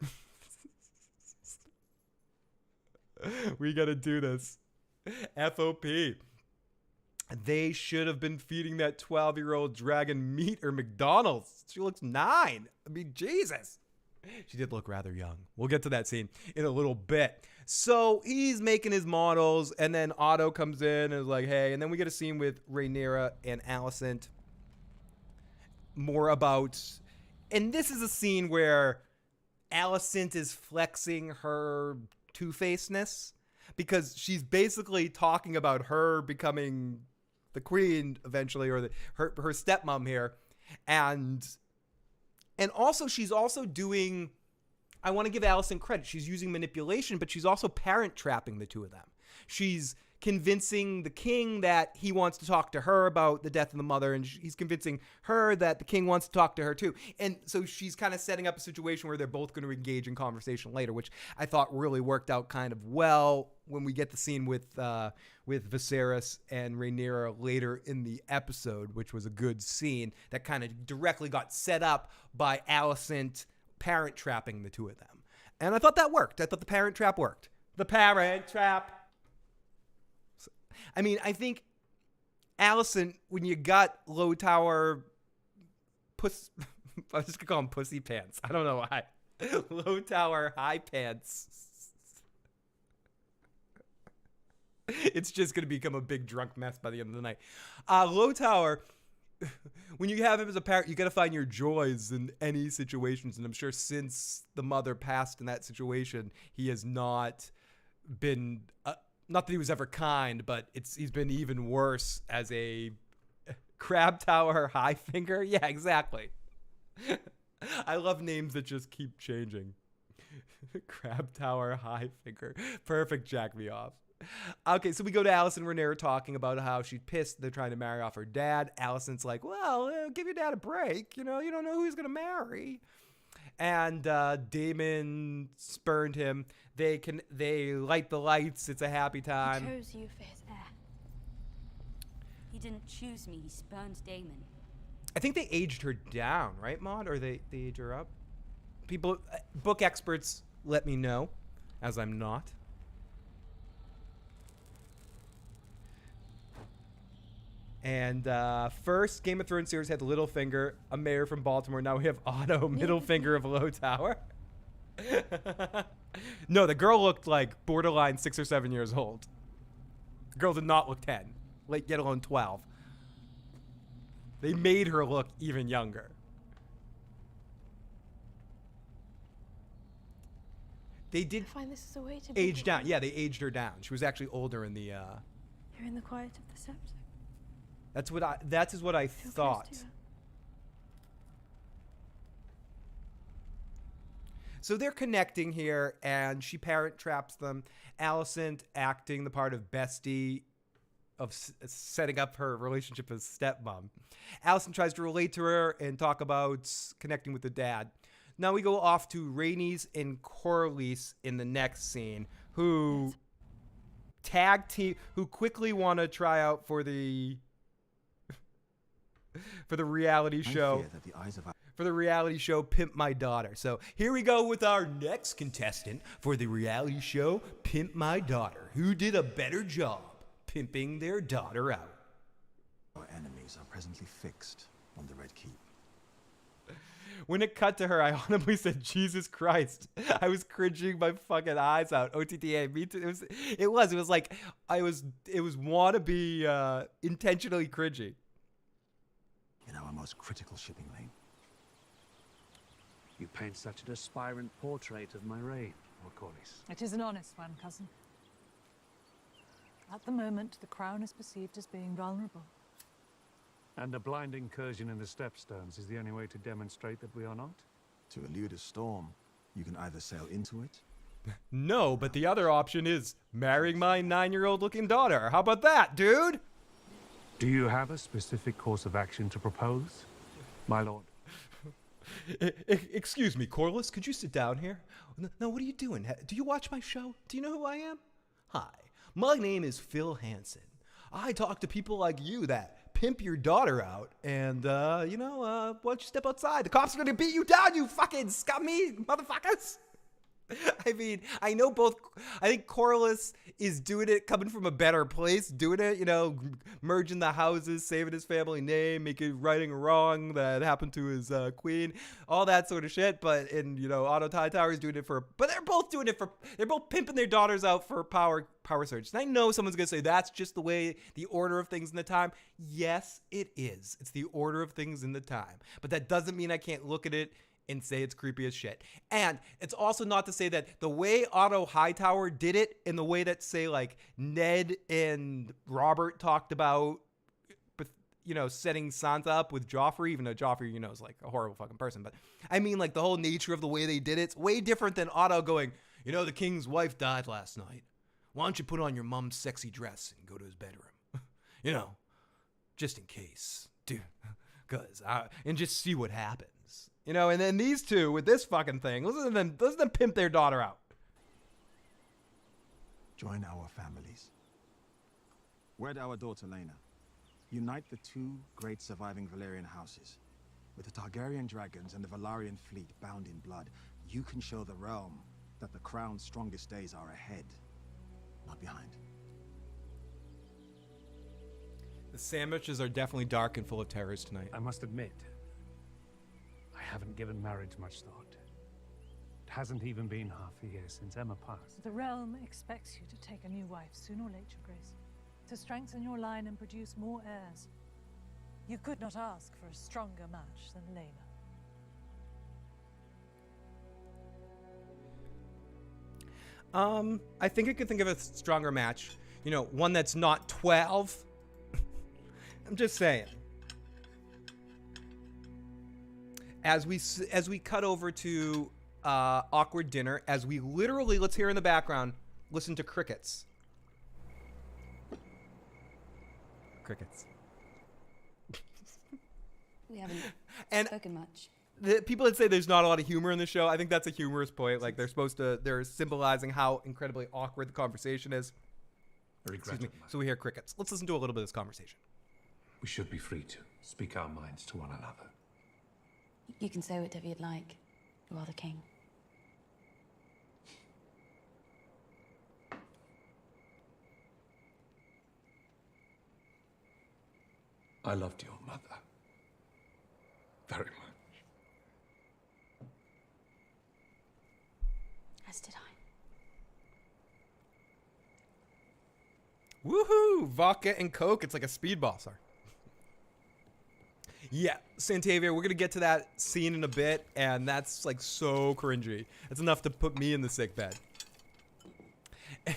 We gotta do this. FOP. They should have been feeding that 12-year-old dragon meat or McDonald's. She looks 9. I mean, Jesus. She did look rather young. We'll get to that scene in a little bit. So he's making his models, and then Otto comes in and is like, "Hey," and then we get a scene with Rhaenyra and Alicent. More about, and this is a scene where Alicent is flexing her two-facedness, because she's basically talking about her becoming the queen eventually, or her stepmom here, and also she's also doing, I want to give Alicent credit, she's using manipulation, but she's also parent trapping the two of them. She's convincing the king that he wants to talk to her about the death of the mother, and he's convincing her that the king wants to talk to her too. And so she's kind of setting up a situation where they're both going to engage in conversation later, which I thought really worked out kind of well when we get the scene with Viserys and Rhaenyra later in the episode, which was a good scene that kind of directly got set up by Alicent parent trapping the two of them. And I thought that worked. I thought the parent trap worked. The parent trap. I mean, I think Alicent, when you got low tower I was just going to call them pussy pants. I don't know why. Low tower high pants. It's just going to become a big drunk mess by the end of the night. Low tower, when you have him as a parent, you got to find your joys in any situations. And I'm sure since the mother passed in that situation, he has not been... not that he was ever kind, but he's been even worse as a crab tower high finger. Yeah, exactly. I love names that just keep changing. Crab tower high finger. Perfect, jack me off. Okay, so we go to Alicent and Rhaenyra talking about how she's pissed they're trying to marry off her dad. Alicent's like, "Well, give your dad a break. You know, you don't know who he's going to marry." And Daemon spurned him. They light the lights. It's a happy time. He chose you for his heir. He didn't choose me. He spurned Daemon. I think they aged her down, right, Maud? Or they age her up? People, book experts, let me know, as I'm not. And first, Game of Thrones series had Littlefinger, a mayor from Baltimore. Now we have Otto, middle finger of Low Tower. No, the girl looked like borderline 6 or 7 years old. The girl did not look 10, yet alone 12. They made her look even younger. They did I find this is a way to age down. Yeah, they aged her down. She was actually older in the... You're in the quiet of the steps. That is what I thought. So they're connecting here, and she parent traps them. Alicent acting the part of bestie setting up her relationship as stepmom. Alicent tries to relate to her and talk about connecting with the dad. Now we go off to Rhaenys and Corlys in the next scene, who tag team, who quickly want to try out for the reality show. For the reality show Pimp My Daughter. So here we go with our next contestant for the reality show Pimp My Daughter. Who did a better job pimping their daughter out? Our enemies are presently fixed on the Red Keep. When it cut to her, I audibly said, Jesus Christ. I was cringing my fucking eyes out. OTTA, me too. It was like, it was wannabe intentionally cringy. In our most critical shipping lane. You paint such an aspirant portrait of my reign, Lord Corlys. It is an honest one, cousin. At the moment, the crown is perceived as being vulnerable. And a blind incursion in the Stepstones is the only way to demonstrate that we are not? To elude a storm, you can either sail into it. No, but the other option is marrying my 9-year-old looking daughter. How about that, dude? Do you have a specific course of action to propose, my lord? Excuse me, Corlys, could you sit down here? No, what are you doing? Do you watch my show? Do you know who I am? Hi, my name is Phil Hansen. I talk to people like you that pimp your daughter out, and, why don't you step outside? The cops are gonna beat you down, you fucking scummy motherfuckers! I mean, I think Corlys is doing it coming from a better place, doing it, merging the houses, saving his family name, righting a wrong that happened to his queen, all that sort of shit. But Otto Hightower is doing it but they're both pimping their daughters out for power surge. And I know someone's going to say that's just the way, the order of things in the time. Yes, it is. It's the order of things in the time. But that doesn't mean I can't look at it and say it's creepy as shit. And it's also not to say that the way Otto Hightower did it and the way that, say, like, Ned and Robert talked about, setting Sansa up with Joffrey, even though Joffrey, is like a horrible fucking person. But I mean, like, the whole nature of the way they did it's way different than Otto going, the king's wife died last night. Why don't you put on your mom's sexy dress and go to his bedroom? Just in case. Dude, and just see what happens. And then these two with this fucking thing, listen to them pimp their daughter out. Join our families. Wed our daughter Lena. Unite the two great surviving Valyrian houses. With the Targaryen dragons and the Valyrian fleet bound in blood, you can show the realm that the crown's strongest days are ahead, not behind. The sandwiches are definitely dark and full of terrors tonight. I must admit, I haven't given marriage much thought. It hasn't even been half a year since Emma passed. The realm expects you to take a new wife sooner or later, Your Grace, to strengthen your line and produce more heirs. You could not ask for a stronger match than Lena. I think I could think of a stronger match. One that's not 12. I'm just saying. As we cut over to awkward dinner, as we literally, let's hear in the background, listen to crickets. Crickets. We haven't spoken much. The people that say there's not a lot of humor in the show, I think that's a humorous point. Like they're symbolizing how incredibly awkward the conversation is. Excuse me. So we hear crickets. Let's listen to a little bit of this conversation. We should be free to speak our minds to one another. You can say whatever you'd like. You are the king. I loved your mother very much. As did I. Woohoo! Vodka and Coke. It's like a speedball, sorry. Yeah, Santavia, we're going to get to that scene in a bit, and that's like so cringy. It's enough to put me in the sick bed.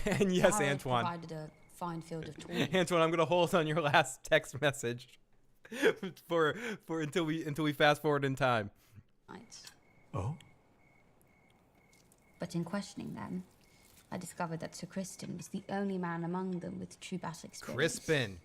And yes, Antoine. Provided a fine field of toys. Antoine, I'm going to hold on your last text message for until we fast forward in time. Right. Oh? But in questioning them, I discovered that Sir Crispin was the only man among them with true battle experience. Crispin.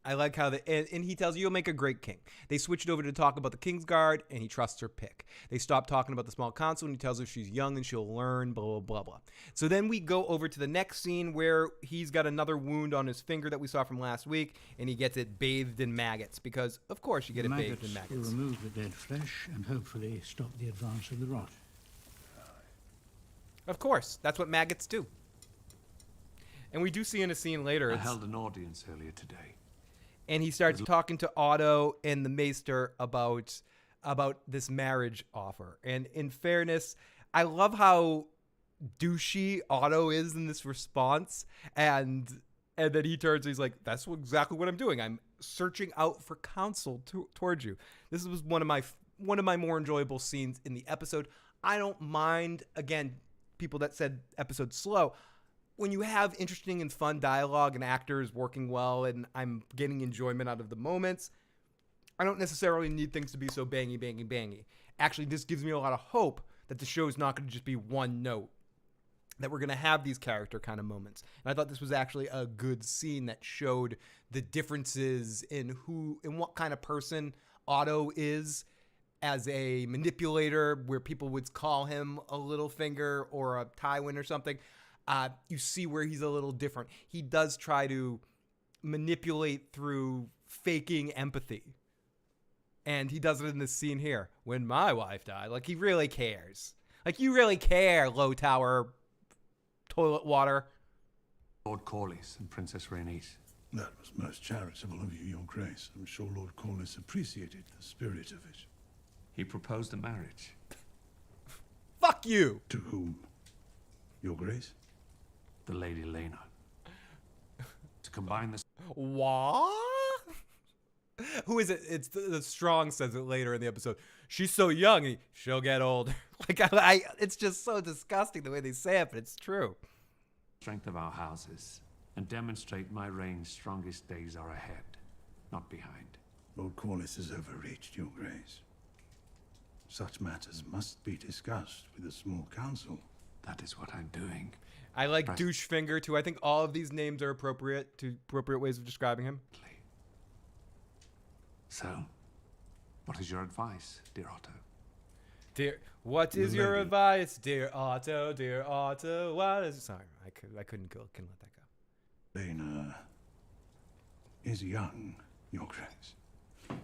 I like how and he tells you you'll make a great king. They switched over to talk about the Kingsguard, and he trusts her pick. They stopped talking about the small council, and he tells her she's young and she'll learn, blah, blah, blah, blah. So then we go over to the next scene where he's got another wound on his finger that we saw from last week, and he gets it bathed in maggots, because, of course, you get it bathed in maggots. Will remove the dead flesh and hopefully stop the advance of the rot. Of course. That's what maggots do. And we do see in a scene later. I held an audience earlier today. And he starts talking to Otto and the Maester about this marriage offer. And in fairness, I love how douchey Otto is in this response. And then he turns and he's like, that's exactly what I'm doing. I'm searching out for counsel towards you. This was one of my more enjoyable scenes in the episode. I don't mind, again, people that said episode slow. When you have interesting and fun dialogue and actors working well and I'm getting enjoyment out of the moments, I don't necessarily need things to be so bangy, bangy, bangy. Actually, this gives me a lot of hope that the show is not going to just be one note, that we're going to have these character kind of moments. And I thought this was actually a good scene that showed the differences in what kind of person Otto is as a manipulator, where people would call him a Littlefinger or a Tywin or something. You see where he's a little different. He does try to manipulate through faking empathy. And he does it in this scene here. When my wife died, like, he really cares. Like, you really care, low tower toilet water. Lord Corlys and Princess Rhaenys. That was most charitable of you, Your Grace. I'm sure Lord Corlys appreciated the spirit of it. He proposed a marriage. Fuck you! To whom? Your Grace? The Lady Lena. To combine this. What? Who is it? It's the Strong says it later in the episode. She's so young, she'll get old. Like, it's just so disgusting the way they say it, but it's true. Strength of our houses and demonstrate my reign's strongest days are ahead, not behind. Lord Corlys has overreached, Your Grace. Such matters must be discussed with a small council. That is what I'm doing. I like Douchefinger too. I think all of these names are appropriate ways of describing him. So, what is your advice, dear Otto? What is your advice, dear Otto? Dear Otto, what is? Sorry, I couldn't let that go. Lena is young, Your Grace.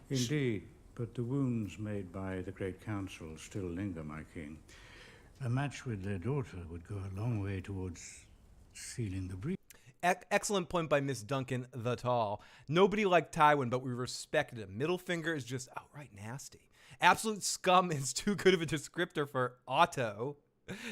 Indeed, but the wounds made by the Great Council still linger, my king. A match with their daughter would go a long way towards sealing the breach. Excellent point by Miss Duncan the Tall. Nobody liked Tywin, but we respected him. Middle finger is just outright nasty. Absolute scum is too good of a descriptor for Otto,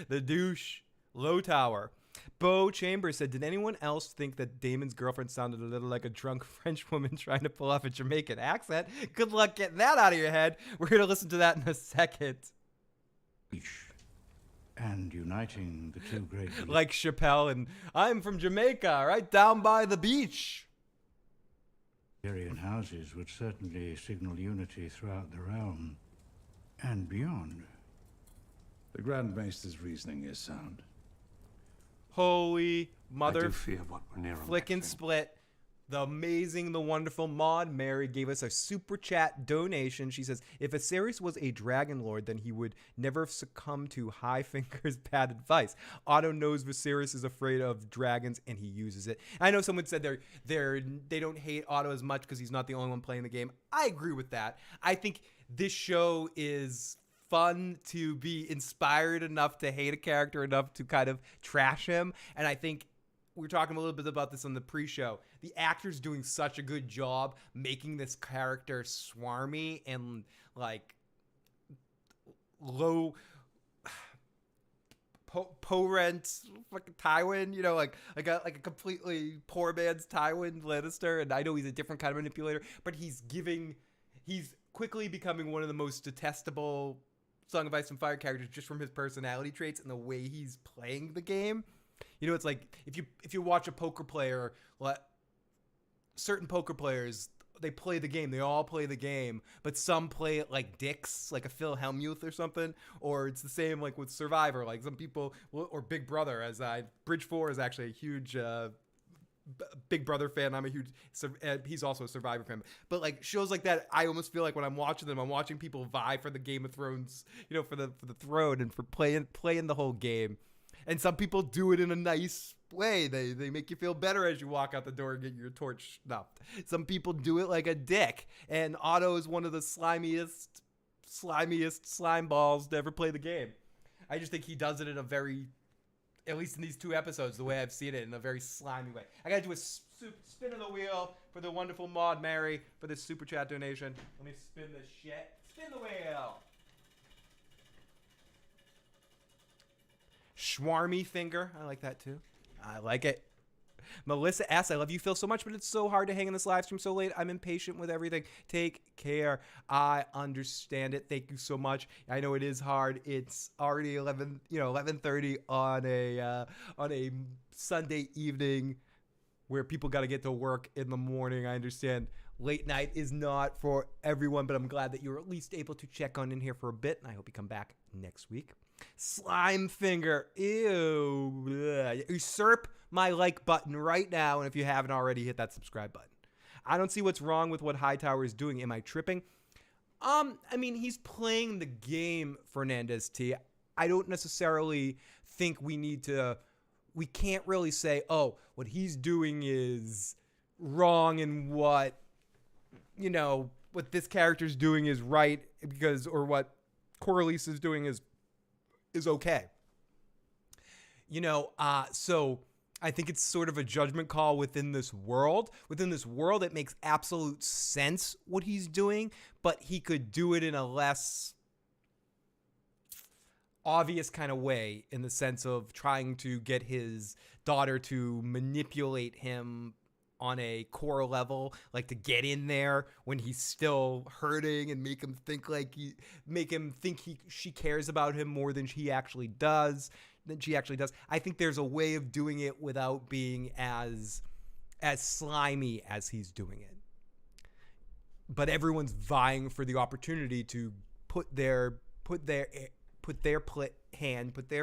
the douche. Low tower. Bo Chambers said, did anyone else think that Damon's girlfriend sounded a little like a drunk French woman trying to pull off a Jamaican accent? Good luck getting that out of your head. We're going to listen to that in a second. And uniting the two great... Like Chappelle and I'm from Jamaica, right down by the beach. Targaryen houses would certainly signal unity throughout the realm and beyond. The Grand Maester's reasoning is sound. Holy mother... I do fear what we're near. Flick and split. The amazing, the wonderful Maud Mary gave us a super chat donation. She says, if Viserys was a dragon lord, then he would never have succumbed to Highfinger's bad advice. Otto knows Viserys is afraid of dragons, and he uses it. I know someone said they don't hate Otto as much because he's not the only one playing the game. I agree with that. I think this show is fun to be inspired enough to hate a character enough to kind of trash him, and I think we were talking a little bit about this on the pre-show. The actor's doing such a good job making this character swarmy and like low po-rent fucking Tywin, you know, like a completely poor man's Tywin Lannister. And I know he's a different kind of manipulator, but he's quickly becoming one of the most detestable Song of Ice and Fire characters just from his personality traits and the way he's playing the game. You know, it's like if you watch a poker player, certain poker players, they play the game. They all play the game, but some play it like dicks, like a Phil Hellmuth or something. Or it's the same like with Survivor. Like some people, or Big Brother. Bridge 4 is actually a huge Big Brother fan. I'm a huge. He's also a Survivor fan. But like shows like that, I almost feel like when I'm watching them, I'm watching people vie for the Game of Thrones, for the throne and for playing the whole game. And some people do it in a nice way. They make you feel better as you walk out the door and get your torch snuffed. Some people do it like a dick. And Otto is one of the slimiest slime balls to ever play the game. I just think he does it in a very, at least in these 2 episodes, the way I've seen it, in a very slimy way. I gotta do a spin of the wheel for the wonderful Maud Mary for this super chat donation. Let me spin this shit. Spin the wheel. Schwarmy finger. I like that too. I like it. Melissa S. I love you, Phil, so much, but it's so hard to hang in this live stream so late. I'm impatient with everything. Take care. I understand it. Thank you so much. I know it is hard. It's already 11:30 on a Sunday evening where people got to get to work in the morning. I understand late night is not for everyone, but I'm glad that you were at least able to check on in here for a bit, and I hope you come back next week. Slime finger. Ew. Ugh. Usurp my like button right now, and if you haven't already, hit that subscribe button. I don't see what's wrong with what Hightower is doing. Am I tripping? I mean, he's playing the game, Fernandez T. I don't necessarily think we can't really say, oh, what he's doing is wrong and what this character's doing is right, or what Corlys is doing is okay. So I think it's sort of a judgment call within this world. Within this world, it makes absolute sense what he's doing, but he could do it in a less obvious kind of way, in the sense of trying to get his daughter to manipulate him on a core level, like to get in there when he's still hurting and make him think she cares about him more than she actually does. I think there's a way of doing it without being as slimy as he's doing it. But everyone's vying for the opportunity to put their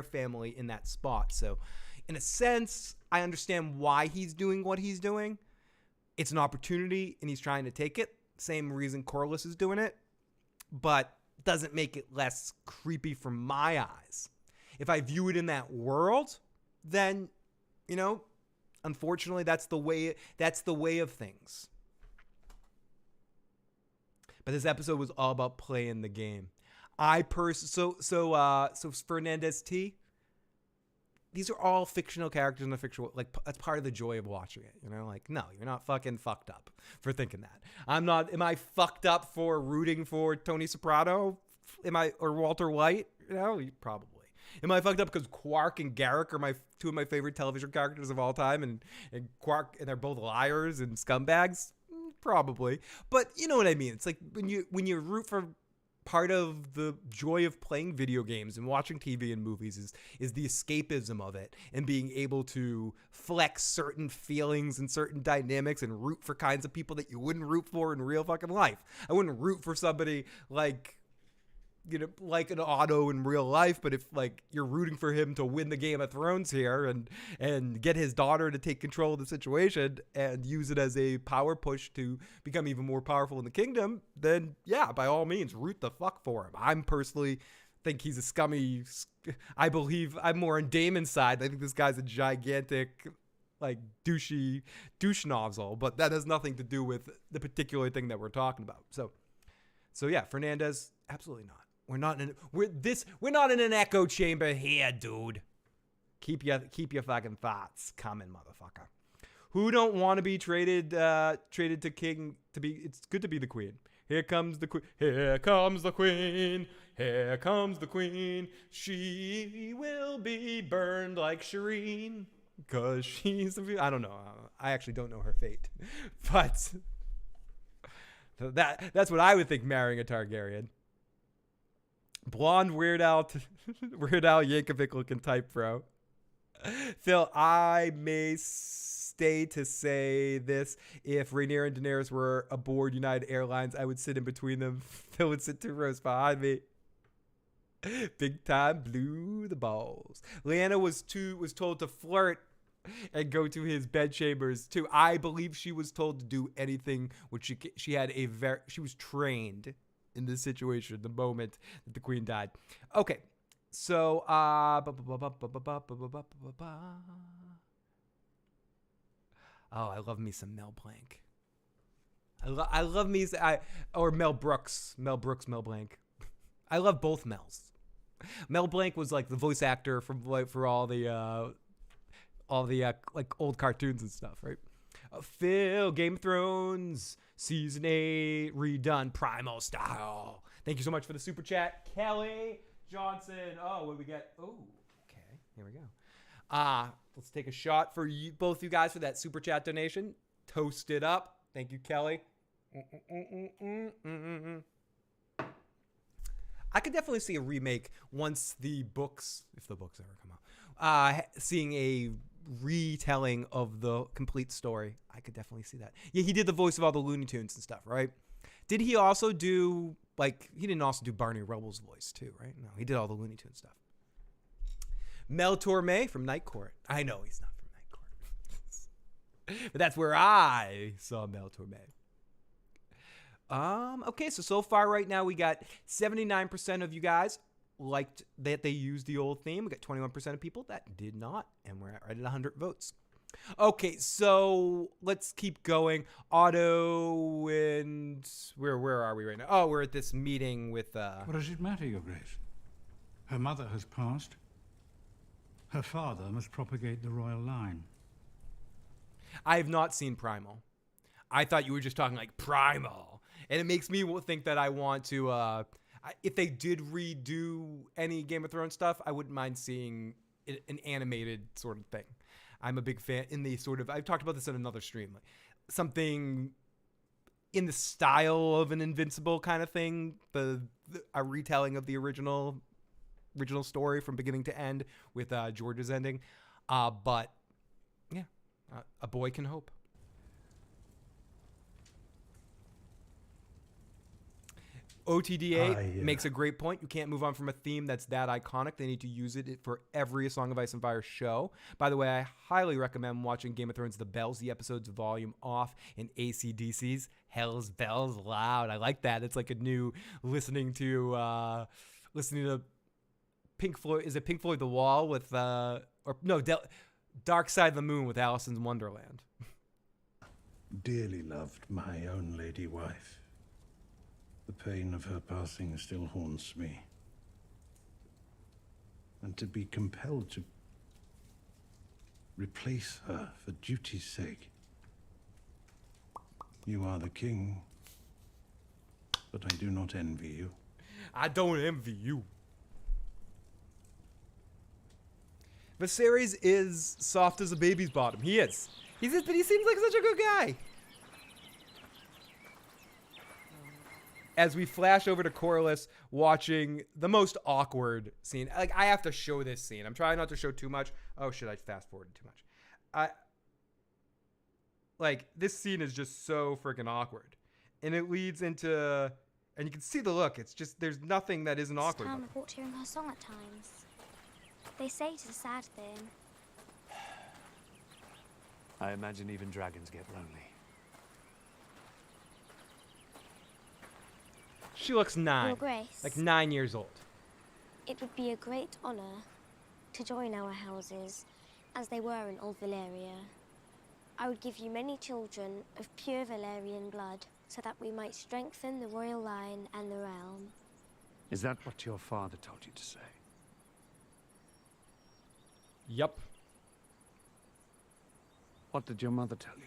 family in that spot. So in a sense, I understand why he's doing what he's doing. It's an opportunity and he's trying to take it. Same reason Corlys is doing it, but doesn't make it less creepy from my eyes. If I view it in that world, then, unfortunately that's the way of things. But this episode was all about playing the game. So Fernandez T, these are all fictional characters in the fictional, like, that's part of the joy of watching it, no, you're not fucking fucked up for thinking that. Am I fucked up for rooting for Tony Soprano? Or Walter White? Probably. Am I fucked up because Quark and Garrick are two of my favorite television characters of all time, and Quark, and they're both liars and scumbags? Probably. But you know what I mean. It's like when you root for, part of the joy of playing video games and watching TV and movies is the escapism of it, and being able to flex certain feelings and certain dynamics and root for kinds of people that you wouldn't root for in real fucking life. I wouldn't root for somebody like an Otto in real life, but if you're rooting for him to win the Game of Thrones here and get his daughter to take control of the situation and use it as a power push to become even more powerful in the kingdom, then yeah, by all means, root the fuck for him. I'm personally think he's a scummy. I believe I'm more on Daemon's side. I think this guy's a gigantic, douche nozzle, but that has nothing to do with the particular thing that we're talking about. So yeah, Fernandez, absolutely not. We're not in an echo chamber here, dude. Keep your fucking thoughts coming, motherfucker. Who don't want to be traded to king to be? It's good to be the queen. Here comes the queen. Here comes the queen. Here comes the queen. She will be burned like Shireen, cause she's. I don't know. I actually don't know her fate, but that's what I would think marrying a Targaryen. Blonde Weird Al Yankovic looking type, bro. Phil, I may stay to say this. If Rhaenyra and Daenerys were aboard United Airlines, I would sit in between them. Phil would sit 2 rows behind me. Big time blew the balls. Lyanna was told to flirt and go to his bedchambers too. I believe she was told to do anything which she was trained in this situation the moment that the queen died. Okay. So oh, I love me some Mel Blanc. I love me or Mel Brooks. Mel Blanc. I love both Mels. Mel Blanc was like the voice actor for all the like old cartoons and stuff, right? Phil, Game of Thrones season 8 redone primal style. Thank you so much for the super chat, Kelly Johnson. Oh, what we get? Oh, okay, here we go. Let's take a shot for you, both you guys, for that super chat donation. Toast it up. Thank you, Kelly. I could definitely see a remake once the books, if the books ever come out, seeing a retelling of the complete story. I could definitely see that. Yeah, he did the voice of all the Looney Tunes and stuff, right? Did he also do, he didn't also do Barney Rubble's voice too, right? No, he did all the Looney Tunes stuff. Mel Torme from Night Court. I know he's not from Night Court. But that's where I saw Mel Torme. Okay, so far right now we got 79% of you guys liked that they used the old theme. We got 21% of people that did not, and we're right at 100 votes. Okay, so let's keep going. Otto and where are we right now? Oh, we're at this meeting with What does it matter, Your Grace? Her mother has passed. Her father must propagate the royal line. I have not seen Primal. I thought you were just talking like Primal. And it makes me think that I want to, if they did redo any Game of Thrones stuff, I wouldn't mind seeing an animated sort of thing. I'm a big fan in the sort of, I've talked about this in another stream, like something in the style of an Invincible kind of thing, a retelling of the original story from beginning to end with George's ending. But yeah, a boy can hope. OTDA makes a great point. You can't move on from a theme that's that iconic. They need to use it for every Song of Ice and Fire show. By the way, I highly recommend watching Game of Thrones The Bells, the episodes volume off, and AC/DC's Hell's Bells Loud. I like that. It's like a new listening to Pink Floyd. Is it Pink Floyd The Wall with Dark Side of the Moon with Alice in Wonderland. Dearly loved my own lady wife. The pain of her passing still haunts me. And to be compelled to replace her for duty's sake. You are the king, but I do not envy you. I don't envy you. Viserys is soft as a baby's bottom. He is. But he seems like such a good guy. As we flash over to Corlys watching the most awkward scene. Like, I have to show this scene. I'm trying not to show too much. Oh, shit, I fast forwarded too much. This scene is just so freaking awkward. And it leads into... And you can see the look. It's just, there's nothing that isn't awkward. It's report hearing her song at times. They say it's a sad thing. I imagine even dragons get lonely. She looks 9. Your Grace. Like 9 years old. It would be a great honor to join our houses as they were in Old Valyria. I would give you many children of pure Valyrian blood so that we might strengthen the royal line and the realm. Is that what your father told you to say? Yup. What did your mother tell you?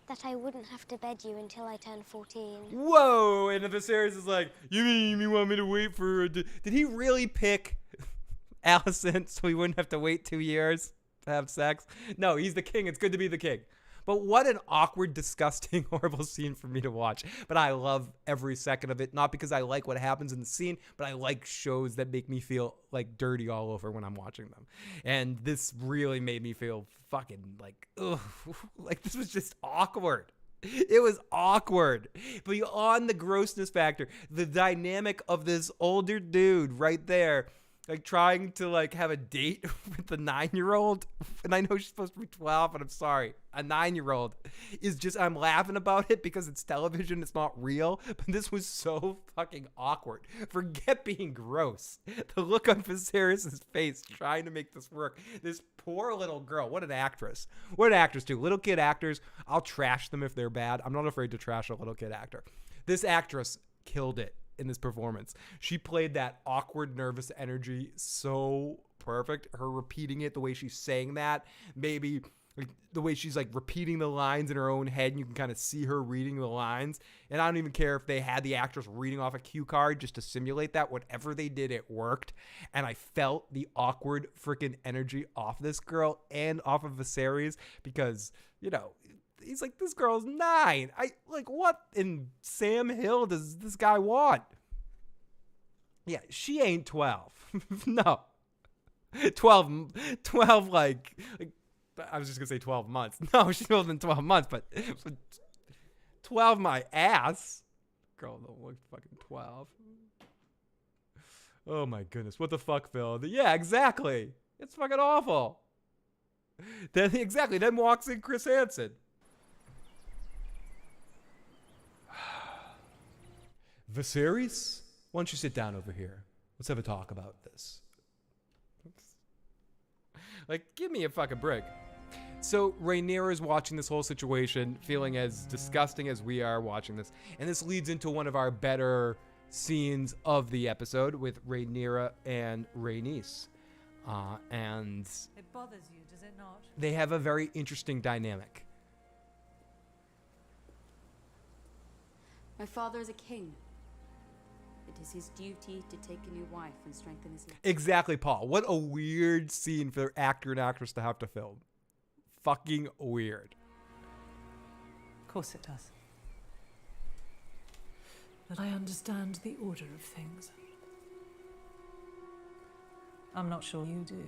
That I wouldn't have to bed you until I turned 14. Whoa! And the Viserys is like, you mean you want me to wait for... Did he really pick Alicent so he wouldn't have to wait 2 years to have sex? No, he's the king. It's good to be the king. But what an awkward, disgusting, horrible scene for me to watch. But I love every second of it, not because I like what happens in the scene, but I like shows that make me feel like dirty all over when I'm watching them. And this really made me feel fucking like, ugh, like this was just awkward. It was awkward. Beyond the grossness factor, the dynamic of this older dude right there, like trying to like have a date with the 9-year-old, and I know she's supposed to be 12, but I'm sorry, a 9-year-old is just, I'm laughing about it because it's television, it's not real, but this was so fucking awkward. Forget being gross. The look on Viserys' face trying to make this work. This poor little girl, what an actress. What an actress too. Little kid actors, I'll trash them if they're bad. I'm not afraid to trash a little kid actor. This actress killed it in this performance. She played that awkward, nervous energy so perfect. Her repeating it, the way she's saying that, maybe like, the way she's like repeating the lines in her own head, and you can kind of see her reading the lines. And I don't even care if they had the actress reading off a cue card just to simulate that. Whatever they did, it worked. And I felt the awkward freaking energy off this girl and off of Viserys because, you know, he's like, this girl's 9. I like, what in Sam Hill does this guy want? Yeah, she ain't 12. No. 12 like I was just gonna say 12 months. No, she's older than 12 months, but 12 my ass. Girl don't look fucking 12. Oh my goodness. What the fuck, Phil? Yeah, exactly. It's fucking awful. Then walks in Chris Hansen. Viserys, why don't you sit down over here? Let's have a talk about this. Like, give me a fucking break. So Rhaenyra is watching this whole situation, feeling as disgusting as we are watching this. And this leads into one of our better scenes of the episode with Rhaenyra and Rhaenys. And it bothers you, does it not? They have a very interesting dynamic. My father is a king. It is his duty to take a new wife and strengthen his life. Exactly, Paul. What a weird scene for actor and actress to have to film. Fucking weird. Of course it does. But I understand the order of things. I'm not sure you do.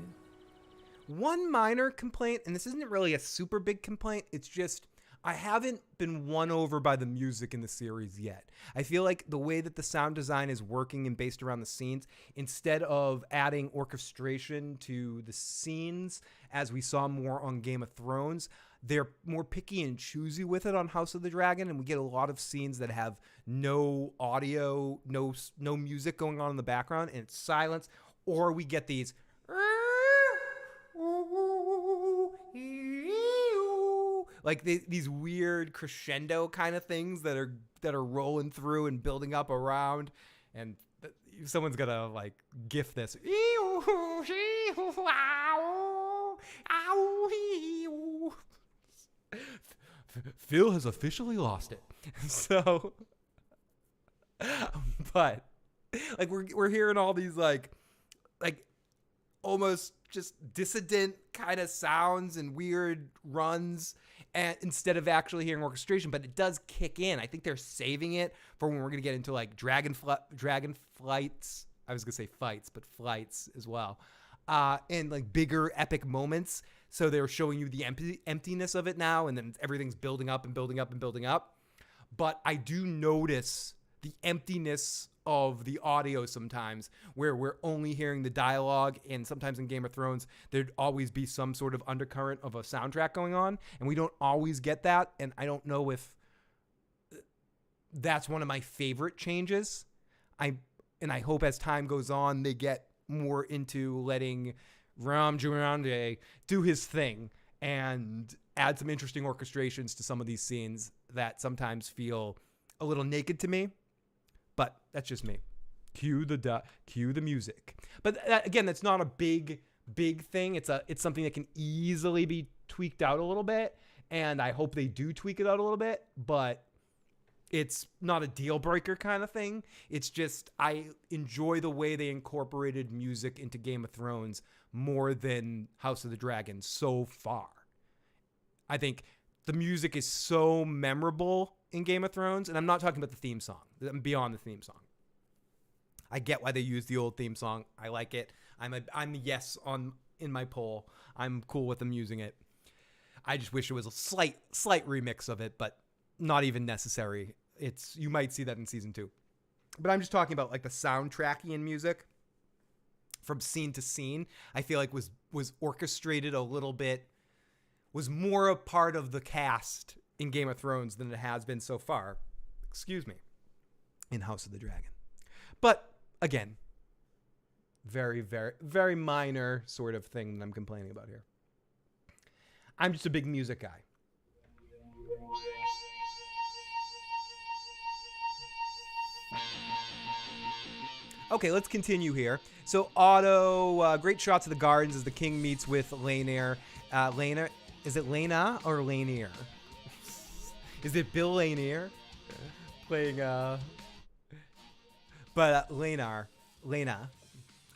One minor complaint, and this isn't really a super big complaint, it's just I haven't been won over by the music in the series yet. I feel like the way that the sound design is working and based around the scenes, instead of adding orchestration to the scenes, as we saw more on Game of Thrones, they're more picky and choosy with it on House of the Dragon, and we get a lot of scenes that have no audio, no music going on in the background, and it's silence, or we get these like these weird crescendo kind of things that are rolling through and building up around, and someone's gonna like gif this. Phil has officially lost it. So, but like we're hearing all these like almost just dissident kind of sounds and weird runs, and instead of actually hearing orchestration, but it does kick in. I think they're saving it for when we're going to get into like dragon flights. I was going to say fights, but flights as well. And like bigger epic moments. So they're showing you the emptiness of it now, and then everything's building up and building up and building up. But I do notice the emptiness of the audio sometimes, where we're only hearing the dialogue, and sometimes in Game of Thrones there'd always be some sort of undercurrent of a soundtrack going on, and we don't always get that. And I don't know if that's one of my favorite changes. I hope as time goes on they get more into letting Ram Jurande do his thing and add some interesting orchestrations to some of these scenes that sometimes feel a little naked to me. But that's just me. Cue the music. But again, that's not a big thing. It's something that can easily be tweaked out a little bit, and I hope they do tweak it out a little bit. But it's not a deal breaker kind of thing. It's just I enjoy the way they incorporated music into Game of Thrones more than House of the Dragon so far. I think the music is so memorable in Game of Thrones, and I'm not talking about the theme song. I'm beyond the theme song. I get why they use the old theme song. I like it. I'm yes in my poll. I'm cool with them using it. I just wish it was a slight remix of it, but not even necessary. You might see that in season 2. But I'm just talking about like the soundtracking and music from scene to scene. I feel like was orchestrated a little bit, was more a part of the cast in Game of Thrones than it has been so far. Excuse me. In House of the Dragon. But again, very, very, very minor sort of thing that I'm complaining about here. I'm just a big music guy. Okay, let's continue here. So Otto, great shots of the gardens as the king meets with Laenor. Laenor, is it Lena or Laenor? Is it Bill Laenor playing? Lena.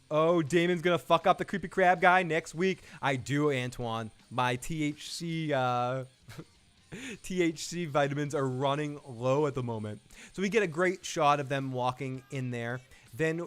Oh, Damon's gonna fuck up the creepy crab guy next week. I do, Antoine. My THC vitamins are running low at the moment. So we get a great shot of them walking in there. Then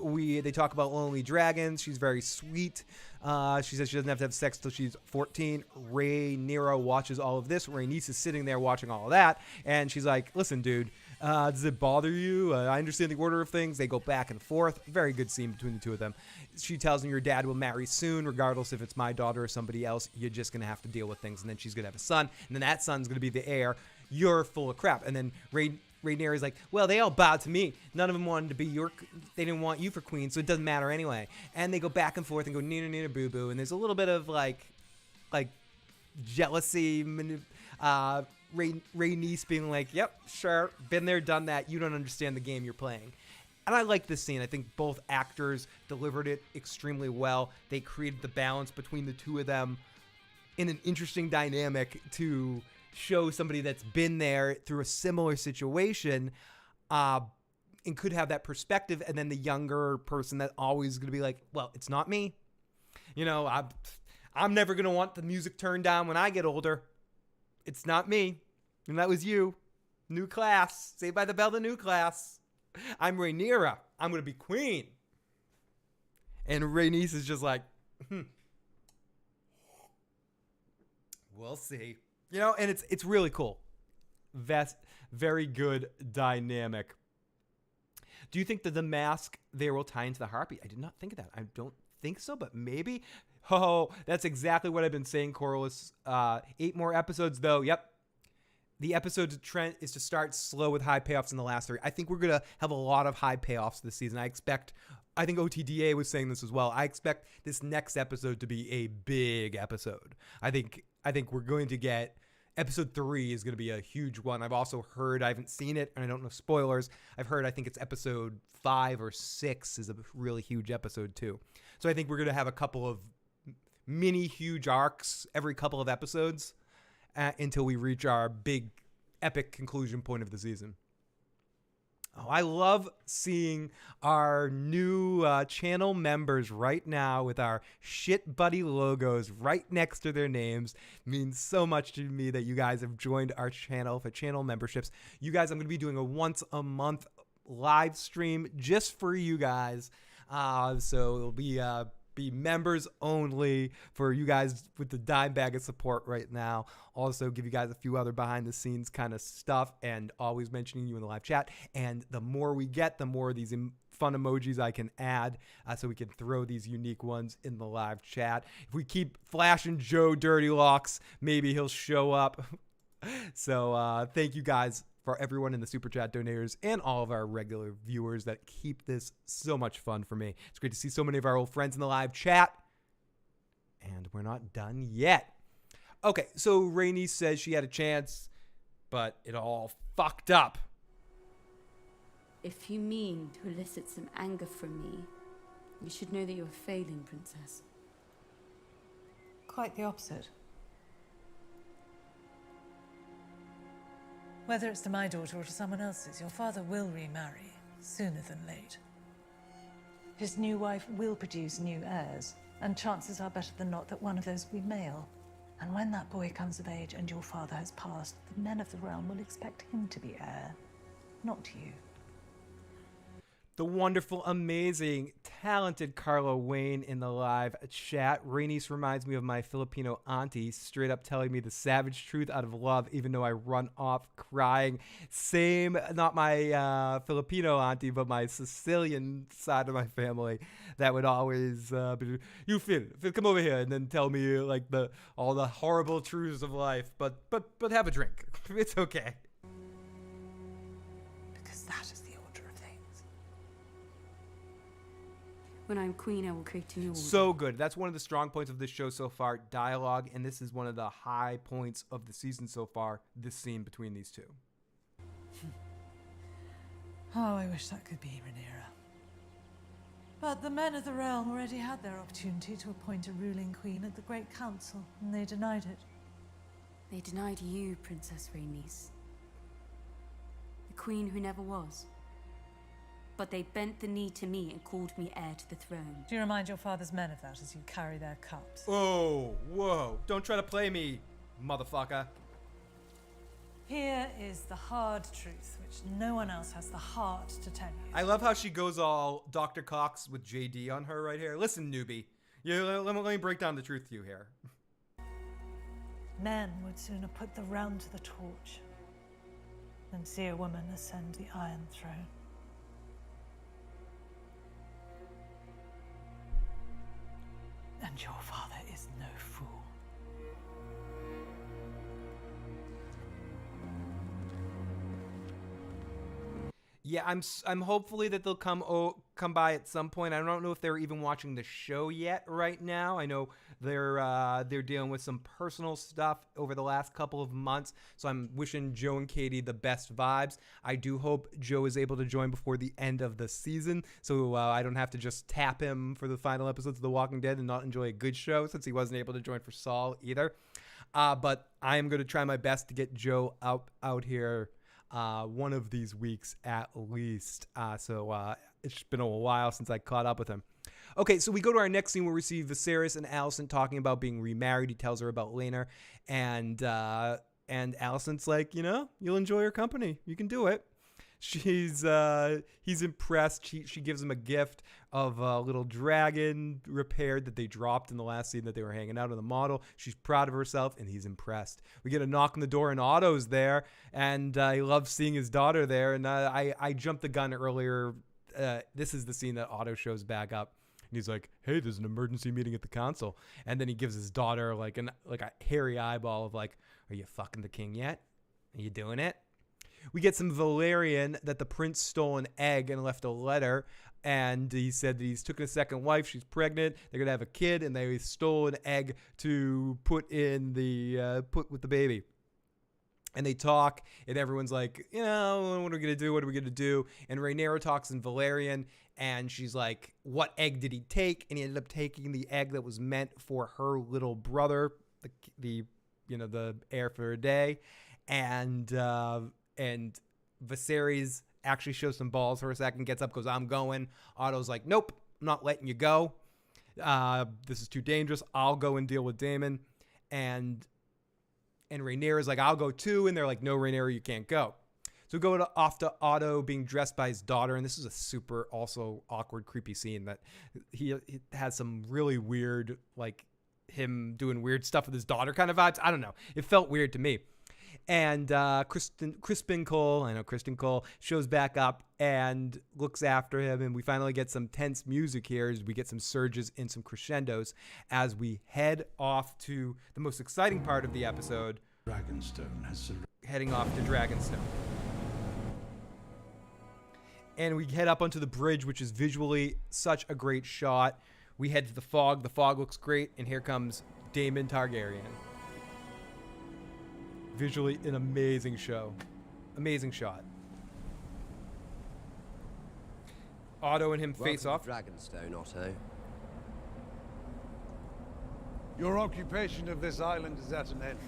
they talk about lonely dragons. She's very sweet. She says she doesn't have to have sex till she's 14. Rhaenyra watches all of this. Rhaenys is sitting there watching all of that. And she's like, listen, dude, does it bother you? I understand the order of things. They go back and forth. Very good scene between the two of them. She tells him your dad will marry soon, regardless if it's my daughter or somebody else. You're just going to have to deal with things. And then she's going to have a son. And then that son's going to be the heir. You're full of crap. And then Rhaenyra's like, well, they all bowed to me. None of them wanted to be they didn't want you for queen, so it doesn't matter anyway. And they go back and forth and go nina nina boo boo. And there's a little bit of like jealousy. Rhaenys being like, yep, sure, been there, done that. You don't understand the game you're playing. And I like this scene. I think both actors delivered it extremely well. They created the balance between the two of them in an interesting dynamic to show somebody that's been there through a similar situation and could have that perspective, and then the younger person that always going to be like, well, it's not me. You know, I'm never going to want the music turned down when I get older. It's not me. And that was you. New class. Saved by the Bell, the new class. I'm Rhaenyra. I'm going to be queen. And Rhaenys is just like, we'll see. You know, and it's really cool. That's very good dynamic. Do you think that the mask there will tie into the Harpy? I did not think of that. I don't think so, but maybe. Oh, that's exactly what I've been saying, Corliss. 8 more episodes, though. Yep. The episode trend is to start slow with high payoffs in the last 3. I think we're going to have a lot of high payoffs this season. I think OTDA was saying this as well. I expect this next episode to be a big episode. I think we're going to get episode 3 is going to be a huge one. I've also heard, I haven't seen it, and I don't know spoilers. I've heard, I think it's episode 5 or 6 is a really huge episode too. So I think we're going to have a couple of mini huge arcs every couple of episodes until we reach our big epic conclusion point of the season. Oh, I love seeing our new channel members right now with our shit buddy logos right next to their names. It means so much to me that you guys have joined our channel for channel memberships. You guys, I'm going to be doing a once a month live stream just for you guys. So it'll be members only for you guys with the dime bag of support right now. Also give you guys a few other behind the scenes kind of stuff and always mentioning you in the live chat. And the more we get, the more of these fun emojis I can add so we can throw these unique ones in the live chat. If we keep flashing Joe Dirty Locks, maybe he'll show up. So thank you guys for everyone in the Super Chat donators and all of our regular viewers that keep this so much fun for me. It's great to see so many of our old friends in the live chat. And we're not done yet. Okay, so Rhaenys says she had a chance, but it all fucked up. If you mean to elicit some anger from me, you should know that you are failing, Princess. Quite the opposite. Whether it's to my daughter or to someone else's, your father will remarry, sooner than late. His new wife will produce new heirs, and chances are better than not that one of those will be male. And when that boy comes of age and your father has passed, the men of the realm will expect him to be heir, not you. The wonderful, amazing, talented Carla Wayne in the live chat. Rainice reminds me of my Filipino auntie, straight up telling me the savage truth out of love, even though I run off crying. Same, not my Filipino auntie, but my Sicilian side of my family that would always be, you Phil, come over here, and then tell me like all the horrible truths of life. But have a drink. It's okay. Because that is the order of things. When I'm queen, I will create a new order. So good. That's one of the strong points of this show so far, dialogue, and this is one of the high points of the season so far, this scene between these two. Oh, I wish that could be Rhaenyra. But the men of the realm already had their opportunity to appoint a ruling queen at the Great Council, and they denied it. They denied you, Princess Rhaenys. The queen who never was. But they bent the knee to me and called me heir to the throne. Do you remind your father's men of that as you carry their cups? Oh, whoa. Don't try to play me, motherfucker. Here is the hard truth, which no one else has the heart to tell you. I love how she goes all Dr. Cox with JD on her right here. Listen, newbie. Let me break down the truth to you here. Men would sooner put the realm to the torch than see a woman ascend the Iron Throne. And your father is no fool. Yeah, I'm hopefully that they'll come by at some point. I don't know if they're even watching the show yet right now. I know they're dealing with some personal stuff over the last couple of months, so I'm wishing Joe and Katie the best vibes. I do hope Joe is able to join before the end of the season, so I don't have to just tap him for the final episodes of The Walking Dead and not enjoy a good show, since he wasn't able to join for Saul either. But I am going to try my best to get Joe out here one of these weeks at least. So it's been a while since I caught up with him. Okay, so we go to our next scene where we see Viserys and Alicent talking about being remarried. He tells her about Laenor, and Alicent's like, you'll enjoy her company. You can do it. He's impressed. She gives him a gift of a little dragon repaired that they dropped in the last scene that they were hanging out on the model. She's proud of herself, and he's impressed. We get a knock on the door, and Otto's there, and he loves seeing his daughter there. And I jumped the gun earlier. This is the scene that Otto shows back up. And he's like, hey, there's an emergency meeting at the council. And then he gives his daughter like a hairy eyeball of like, are you fucking the king yet? Are you doing it? We get some Valerian that the prince stole an egg and left a letter. And he said that he's taken a second wife. She's pregnant. They're going to have a kid. And they stole an egg to put with the baby. And they talk, and everyone's like, what are we going to do? What are we going to do? And Rhaenyra talks in Valerian, and she's like, what egg did he take? And he ended up taking the egg that was meant for her little brother, the heir for a day. And Viserys actually shows some balls for a second, gets up, goes, I'm going. Otto's like, nope, I'm not letting you go. This is too dangerous. I'll go and deal with Daemon. And Rhaenyra's like, I'll go too. And they're like, no, Rhaenyra, you can't go. So we go off to Otto being dressed by his daughter. And this is a super also awkward, creepy scene that he has some really weird, like him doing weird stuff with his daughter kind of vibes. I don't know. It felt weird to me. And Kristen Cole shows back up and looks after him. And we finally get some tense music here as we get some surges and some crescendos as we head off to the most exciting part of the episode. Heading off to Dragonstone. And we head up onto the bridge, which is visually such a great shot. We head to the fog. The fog looks great. And here comes Daemon Targaryen. Visually an amazing show. Amazing shot. Otto and him face off. Dragonstone, Otto. Your occupation of this island is at an end.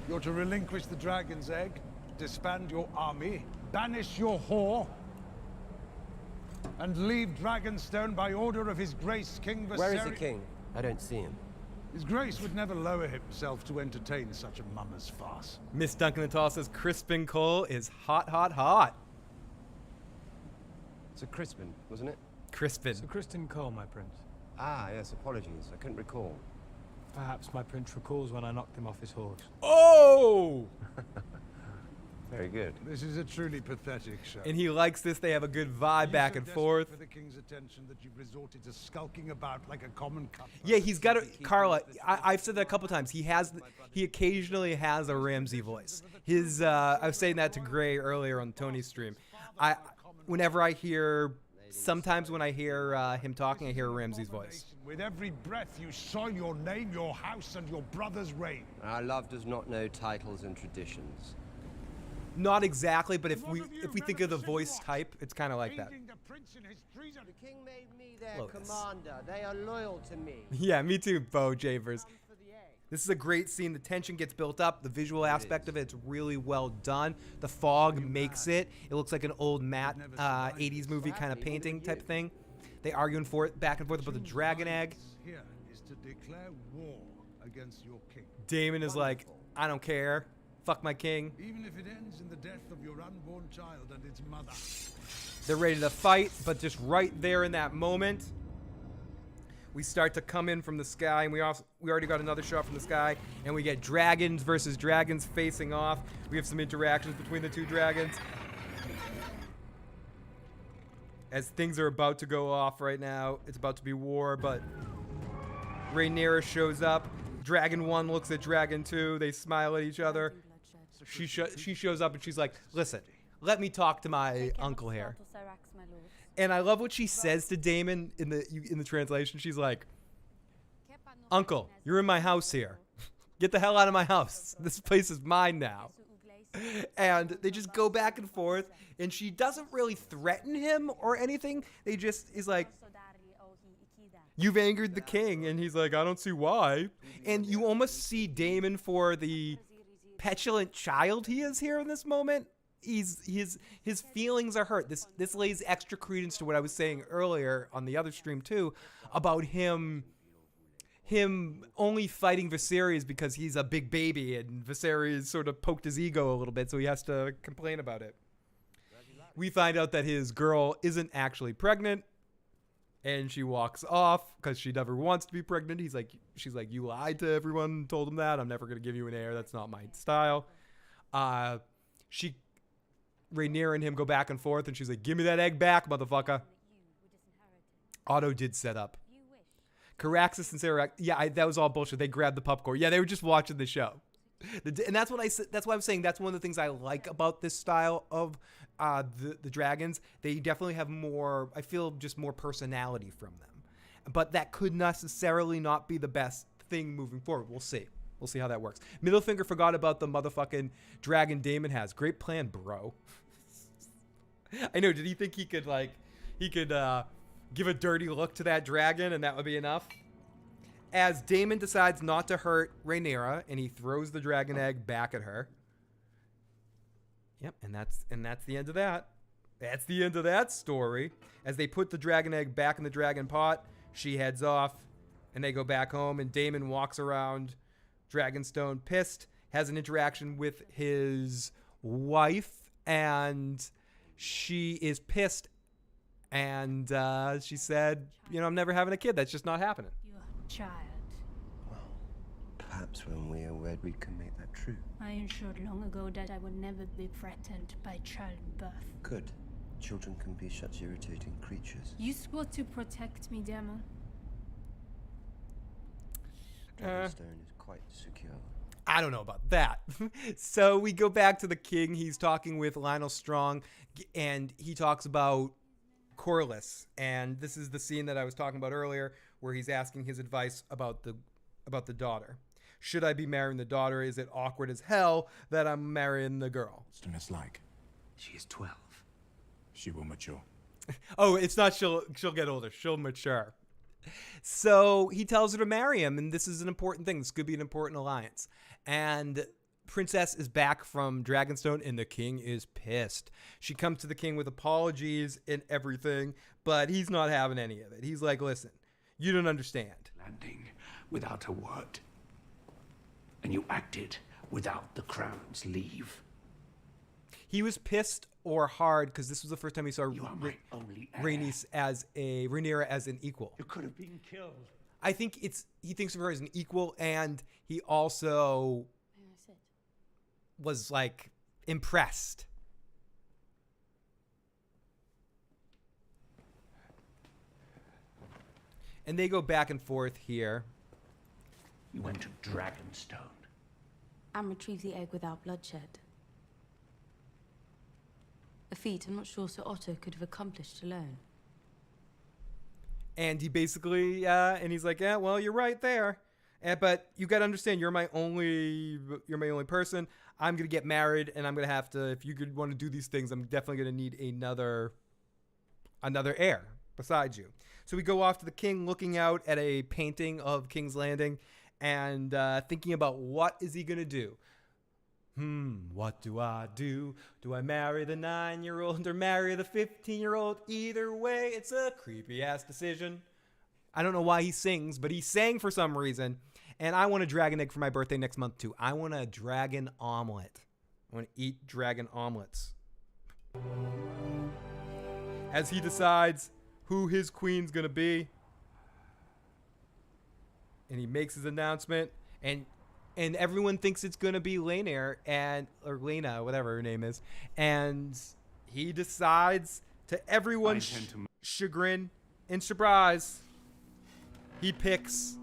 You're to relinquish the dragon's egg, disband your army, banish your whore, and leave Dragonstone by order of His Grace King Viserys. Where is the king? I don't see him. His Grace would never lower himself to entertain such a mummer's farce. Miss Duncan and Tall says Crispin Cole is hot, hot, hot. Sir Crispin, wasn't it? Crispin. Sir Crispin Cole, my prince. Ah, yes, apologies. I couldn't recall. Perhaps my prince recalls when I knocked him off his horse. Oh! Very good. This is a truly pathetic show. And he likes this. They have a good vibe back and forth. For the king's attention that you've resorted to skulking about like a common cutthroat. Yeah, he's got a Carla. I've said that a couple times. He occasionally has a Ramsay voice. I was saying that to Gray earlier on Tony's stream. Sometimes when I hear him talking, I hear Ramsay's voice. With every breath you soil your name, your house, and your brother's reign. Our love does not know titles and traditions. Not exactly, but if we think of the voice type, it's kind of like that. The king made me their commander. They are loyal to me. Yeah, me too, Bo Javers. This is a great scene. The tension gets built up. The visual aspect of it's really well done. The fog makes it. It looks like an old matte 80s movie kind of painting type thing. They arguing back and forth about the dragon egg. Here is to declare war against your king. Damon is like, I don't care. Fuck my king. Even if it ends in the death of your unborn child and its mother. They're ready to fight, but just right there in that moment, we start to come in from the sky, and we already got another shot from the sky, and we get dragons versus dragons facing off. We have some interactions between the two dragons. As things are about to go off right now, it's about to be war, but Rhaenyra shows up. Dragon 1 looks at Dragon 2. They smile at each other. She shows up and she's like, listen, let me talk to my uncle here. And I love what she says to Daemon in the translation. She's like, Uncle, you're in my house here. Get the hell out of my house. This place is mine now. And they just go back and forth, and she doesn't really threaten him or anything. Is like, you've angered the king, and he's like, I don't see why. And you almost see Daemon for the petulant child he is here in this moment. His feelings are hurt. This lays extra credence to what I was saying earlier on the other stream too, about him only fighting Viserys because he's a big baby, and Viserys sort of poked his ego a little bit, so he has to complain about it. We find out that his girl isn't actually pregnant, and she walks off because she never wants to be pregnant. She's like, you lied to everyone, told him that. I'm never going to give you an heir. That's not my style. Rhaenyra and him go back and forth, and she's like, give me that egg back, motherfucker. Otto did set up. Caraxes and Sarah, that was all bullshit. They grabbed the popcorn. Yeah, they were just watching the show. And that's what that's why I'm saying that's one of the things I like about this style of the dragons. They definitely have more, I feel, just more personality from them. But that could necessarily not be the best thing moving forward. We'll see. We'll see how that works. Middlefinger forgot about the motherfucking dragon Daemon has. Great plan, bro. I know. Did he think he could give a dirty look to that dragon and that would be enough? As Daemon decides not to hurt Rhaenyra, and he throws the dragon egg back at her. Yep, and that's the end of that. That's the end of that story. As they put the dragon egg back in the dragon pot, she heads off, and they go back home, and Daemon walks around Dragonstone pissed, has an interaction with his wife, and she is pissed, and she said, I'm never having a kid. That's just not happening. Your child. Well, perhaps when we are wed, we can make that true. I ensured long ago that I would never be threatened by childbirth. Good. Children can be such irritating creatures. You swore to protect me, Demon. Dragonstone is quite secure. I don't know about that. So we go back to the king. He's talking with Lionel Strong, and he talks about Corlys. And this is the scene that I was talking about earlier, where he's asking his advice about the daughter. Should I be marrying the daughter? Is it awkward as hell that I'm marrying the girl? What's the miss like? She is 12. She will mature. Oh, it's not she'll get older. She'll mature. So he tells her to marry him, and this is an important thing. This could be an important alliance. And Princess is back from Dragonstone, and the king is pissed. She comes to the king with apologies and everything, but he's not having any of it. He's like, listen, you don't understand. Landing without a word. And you acted without the crown's leave. He was pissed or hard because this was the first time he saw Rhaenys as Rhaenyra as an equal. You could have been killed. I think he thinks of her as an equal, and he also was like impressed. And they go back and forth here. You went to Dragonstone. And retrieve the egg without bloodshed. A feat I'm not sure Sir Otto could have accomplished alone. And he basically, and he's like, yeah, well, you're right there. But you got to understand, you're my only person. I'm going to get married, and I'm going to have to, if you could want to do these things, I'm definitely going to need another heir besides you. So we go off to the king, looking out at a painting of King's Landing and thinking about what is he going to do. What do I do? Do I marry the 9-year-old or marry the 15-year-old? Either way, it's a creepy-ass decision. I don't know why he sings, but he sang for some reason. And I want a dragon egg for my birthday next month, too. I want a dragon omelet. I want to eat dragon omelets. As he decides who his queen's going to be. And he makes his announcement. And everyone thinks it's going to be Lena, or Lena, whatever her name is. And he decides, to everyone's chagrin and surprise, he picks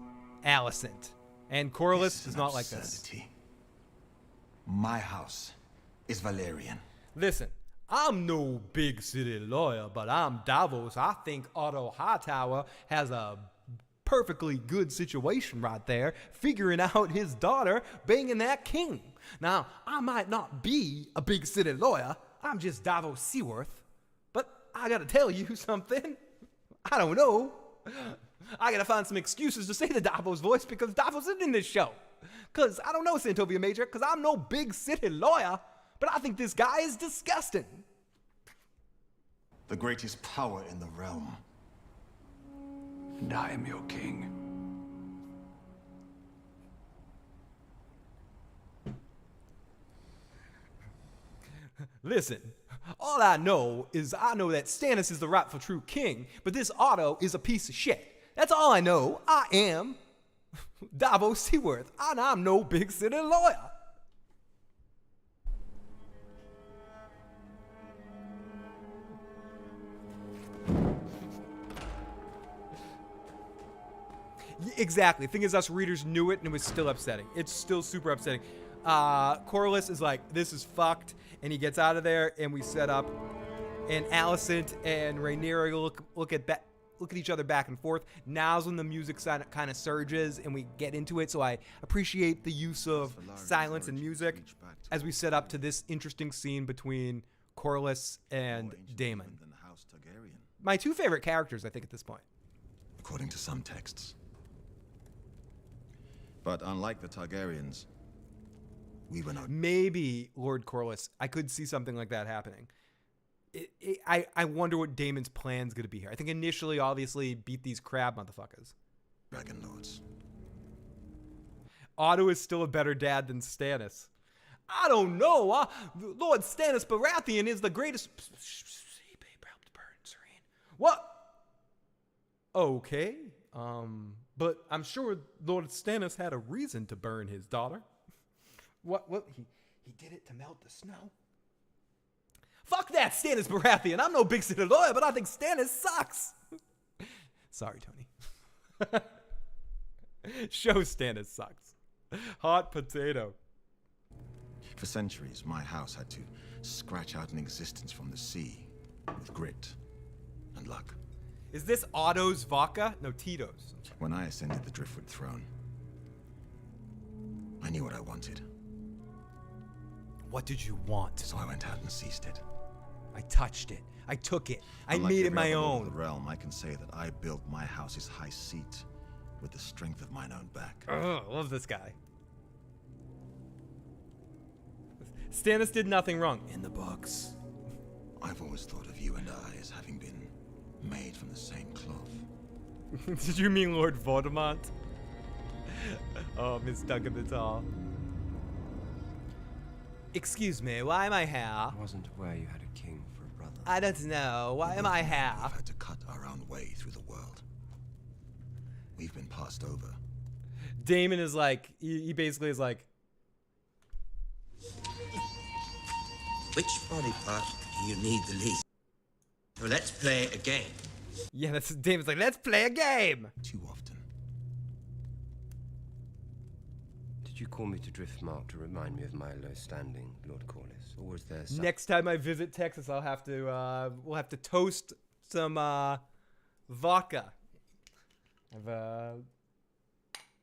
Alicent. And Corlys does not like this. My house is Valerian. Listen, I'm no big city lawyer, but I'm Davos. I think Otto Hightower has a perfectly good situation right there, figuring out his daughter banging that king. Now, I might not be a big city lawyer. I'm just Davos Seaworth. But I gotta tell you something. I don't know. I gotta find some excuses to say the Davos voice because Davos isn't in this show. Because I don't know, Santovia Major, because I'm no big city lawyer, but I think this guy is disgusting. The greatest power in the realm. And I am your king. Listen, all I know is I know that Stannis is the rightful true king, but this Otto is a piece of shit. That's all I know. I am Davos Seaworth, and I'm no big city lawyer. Exactly. The thing is, us readers knew it, and it was still upsetting. It's still super upsetting. Corlys is like, this is fucked, and he gets out of there, and we set up, and Alicent and Rhaenyra look at each other back and forth. Now's when the music kind of surges, and we get into it, so I appreciate the use of silence and music as we set up to this interesting scene between Corlys and Daemon. My two favorite characters, I think, at this point. According to some texts. But unlike the Targaryens, we were not. Maybe Lord Corlys. I could see something like that happening. I wonder what Daemon's plan's going to be here. I think initially, obviously, beat these crab motherfuckers. Dragon Lords. Otto is still a better dad than Stannis. I don't know. Lord Stannis Baratheon is the greatest. What? Okay. But I'm sure Lord Stannis had a reason to burn his daughter. What? He did it to melt the snow? Fuck that, Stannis Baratheon. I'm no big city lawyer, but I think Stannis sucks. Sorry, Tony. Show Stannis sucks. Hot potato. For centuries, my house had to scratch out an existence from the sea with grit and luck. Is this Otto's vodka? No, Tito's. When I ascended the Driftwood throne, I knew what I wanted. What did you want? So I went out and seized it. I touched it. I took it. I made it my own. Of the realm, I can say that I built my house's high seat with the strength of mine own back. Ugh, love this guy. Stannis did nothing wrong in the books. I've always thought of you and I as having been made from the same cloth. Did you mean Lord Voldemort? Oh, Miss Duncan the Tall. Excuse me, why am I here? I wasn't aware you had a king for a brother. I don't know. Why am I here? We've had to cut our own way through the world. We've been passed over. Daemon is like, he basically is like, which body part do you need the least? Well, let's play a game. yeah, that's Daemon's like, let's play a game. Too often. Did you call me to Driftmark to remind me of my low standing, Lord Corlys? Or was there some... Next time I visit Texas, I'll have to, we'll have to toast some, vodka.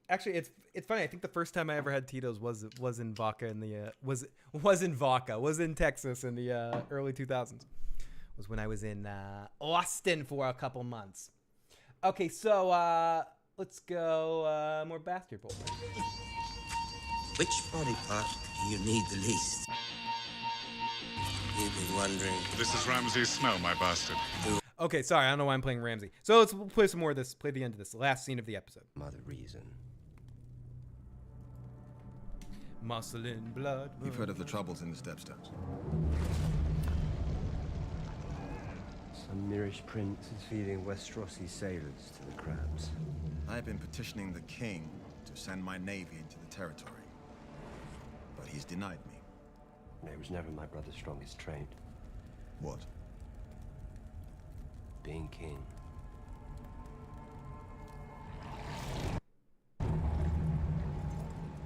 Actually, it's funny. I think the first time I ever had Tito's was in vodka in the was in Texas in the early 2000s. Was when I was in Austin for a couple months. Okay, so let's go more bastard bowl. Which body part do you need the least? You've been wondering. This is Ramsay Snow, my bastard. Okay, sorry, I don't know why I'm playing Ramsay. So let's play some more of this. Play the end of this, the last scene of the episode. Mother reason. Muscle and blood. You've heard of the troubles in the Stepstones. Some Mirish prince is feeding Westerosi sailors to the crabs. I have been petitioning the king to send my navy into the territory. But he's denied me. It was never my brother's strongest trait. What? Being king.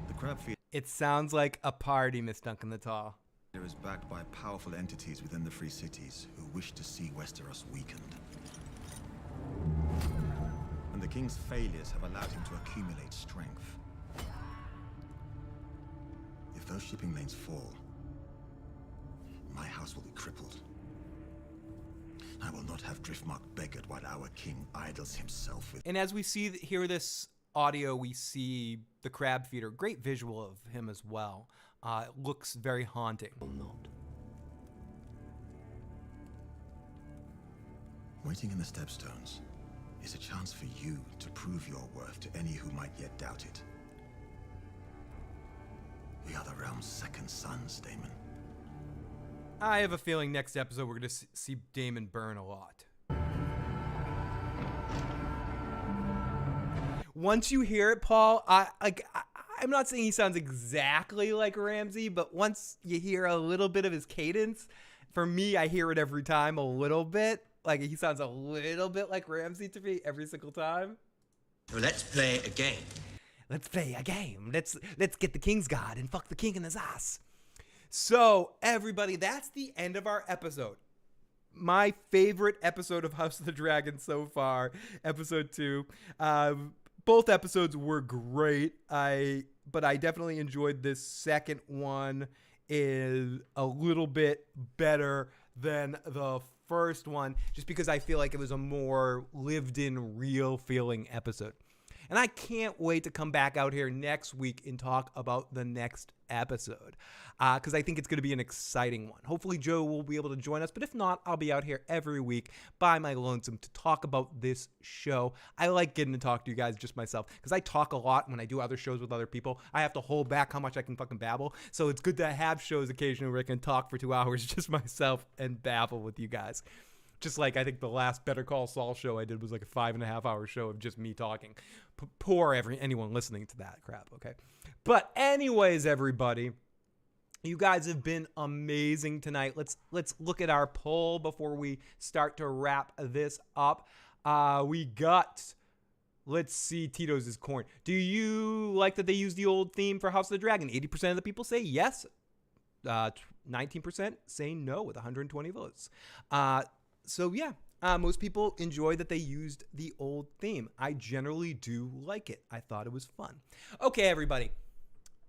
The crab feeder It sounds like a party, Miss Duncan the Tall. is backed by powerful entities within the Free Cities who wish to see Westeros weakened. And the king's failures have allowed him to accumulate strength. If those shipping lanes fall, my house will be crippled. I will not have Driftmark beggared while our king idles himself with... And as we hear this audio, we see the crab feeder. Great visual of him as well. It looks very haunting. Not. Waiting in the Stepstones is a chance for you to prove your worth to any who might yet doubt it. We are the realm's second sons, Daemon. I have a feeling next episode we're going to see Daemon burn a lot. Once you hear it, Paul, I'm not saying he sounds exactly like Ramsay, but once you hear a little bit of his cadence, for me, I hear it every time a little bit. Like, he sounds a little bit like Ramsay to me every single time. Well, let's play a game. Let's play a game. Let's get the King's Guard and fuck the king in his ass. So, everybody, that's the end of our episode. My favorite episode of House of the Dragon so far, episode 2. Both episodes were great. But I definitely enjoyed this second one is a little bit better than the first one, just because I feel like it was a more lived-in, real feeling episode. And I can't wait to come back out here next week and talk about the next episode, because I think it's going to be an exciting one. Hopefully Joe will be able to join us, but if not, I'll be out here every week by my lonesome to talk about this show. I like getting to talk to you guys just myself, because I talk a lot when I do other shows with other people. I have to hold back how much I can fucking babble, so it's good to have shows occasionally where I can talk for 2 hours just myself and babble with you guys. Just like I think the last Better Call Saul show I did was like a 5.5 hour show of just me talking. Poor anyone listening to that crap, okay? But anyways, everybody, you guys have been amazing tonight. Let's look at our poll before we start to wrap this up. We got, let's see, Tito's is corn. Do you like that they use the old theme for House of the Dragon? 80% of the people say yes. 19% say no with 120 votes. So yeah, most people enjoy that they used the old theme. I generally do like it. I thought it was fun. Okay, everybody,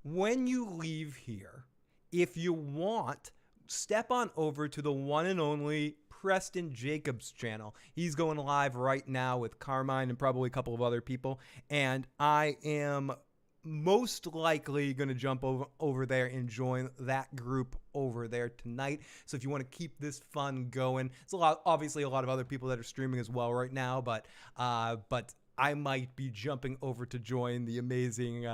when you leave here, if you want, step on over to the one and only Preston Jacobs channel. He's going live right now with Carmine and probably a couple of other people, and I am most likely going to jump over there and join that group over there tonight. So if you want to keep this fun going, it's obviously a lot of other people that are streaming as well right now, but I might be jumping over to join the amazing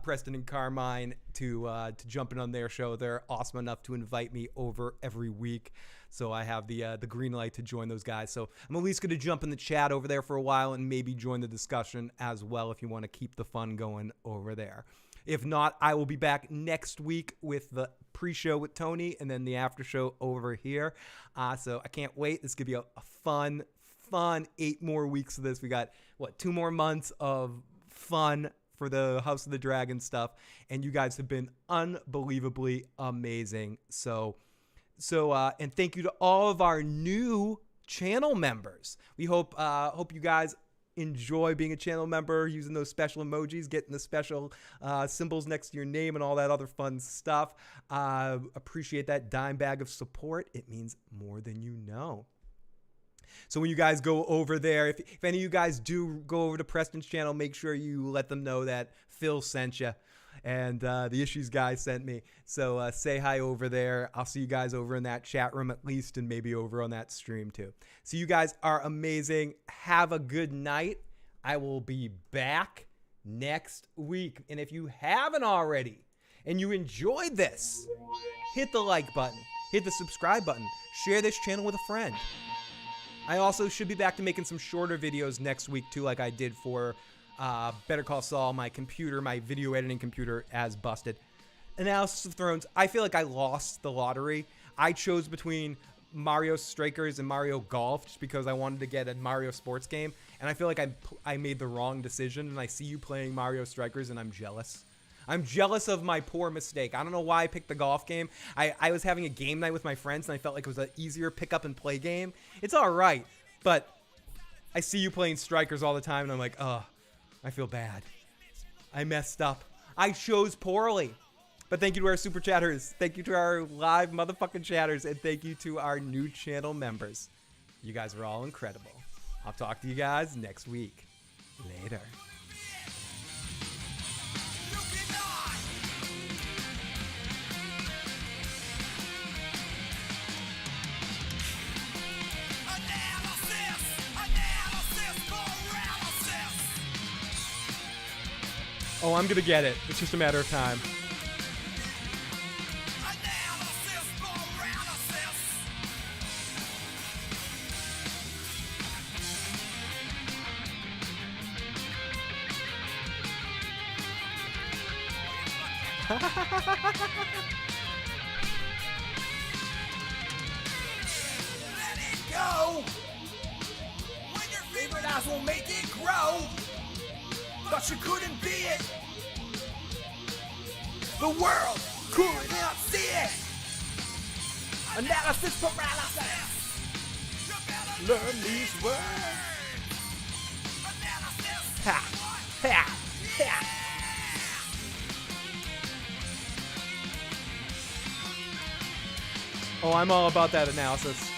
Preston and Carmine to jump in on their show. They're awesome enough to invite me over every week. So I have the green light to join those guys. So I'm at least going to jump in the chat over there for a while and maybe join the discussion as well if you want to keep the fun going over there. If not, I will be back next week with the pre-show with Tony and then the after show over here. So I can't wait. This could be a fun 8 more weeks of this. We got, 2 more months of fun for the House of the Dragon stuff. And you guys have been unbelievably amazing. So and thank you to all of our new channel members. We hope you guys enjoy being a channel member, using those special emojis, getting the special symbols next to your name and all that other fun stuff. Appreciate that dime bag of support. It means more than you know. So when you guys go over there, if any of you guys do go over to Preston's channel, make sure you let them know that Phil sent you and the Issues guy sent me. So say hi over there. I'll see you guys over in that chat room at least, and maybe over on that stream too. So you guys are amazing. Have a good night. I will be back next week. And if you haven't already and you enjoyed this, hit the like button, hit the subscribe button, share this channel with a friend. I also should be back to making some shorter videos next week too, like I did for Better Call Saul. My video editing computer as busted. Analysis of Thrones, I feel like I lost the lottery. I chose between Mario Strikers and Mario Golf just because I wanted to get a Mario sports game, and I feel like I made the wrong decision, and I see you playing Mario Strikers and I'm jealous. I'm jealous of my poor mistake. I don't know why I picked the golf game. I was having a game night with my friends, and I felt like it was an easier pick up and play game. It's all right, but I see you playing Strikers all the time, and I'm like, I feel bad. I messed up. I chose poorly. But thank you to our super chatters. Thank you to our live motherfucking chatters, and thank you to our new channel members. You guys are all incredible. I'll talk to you guys next week. Later. Oh, I'm gonna get it. It's just a matter of time. Let it go! When your favorite ass will make it grow! Thought you couldn't be it! The world could not see it! Analysis paralysis! Learn these words! Ha! Ha! Ha! Oh, I'm all about that analysis.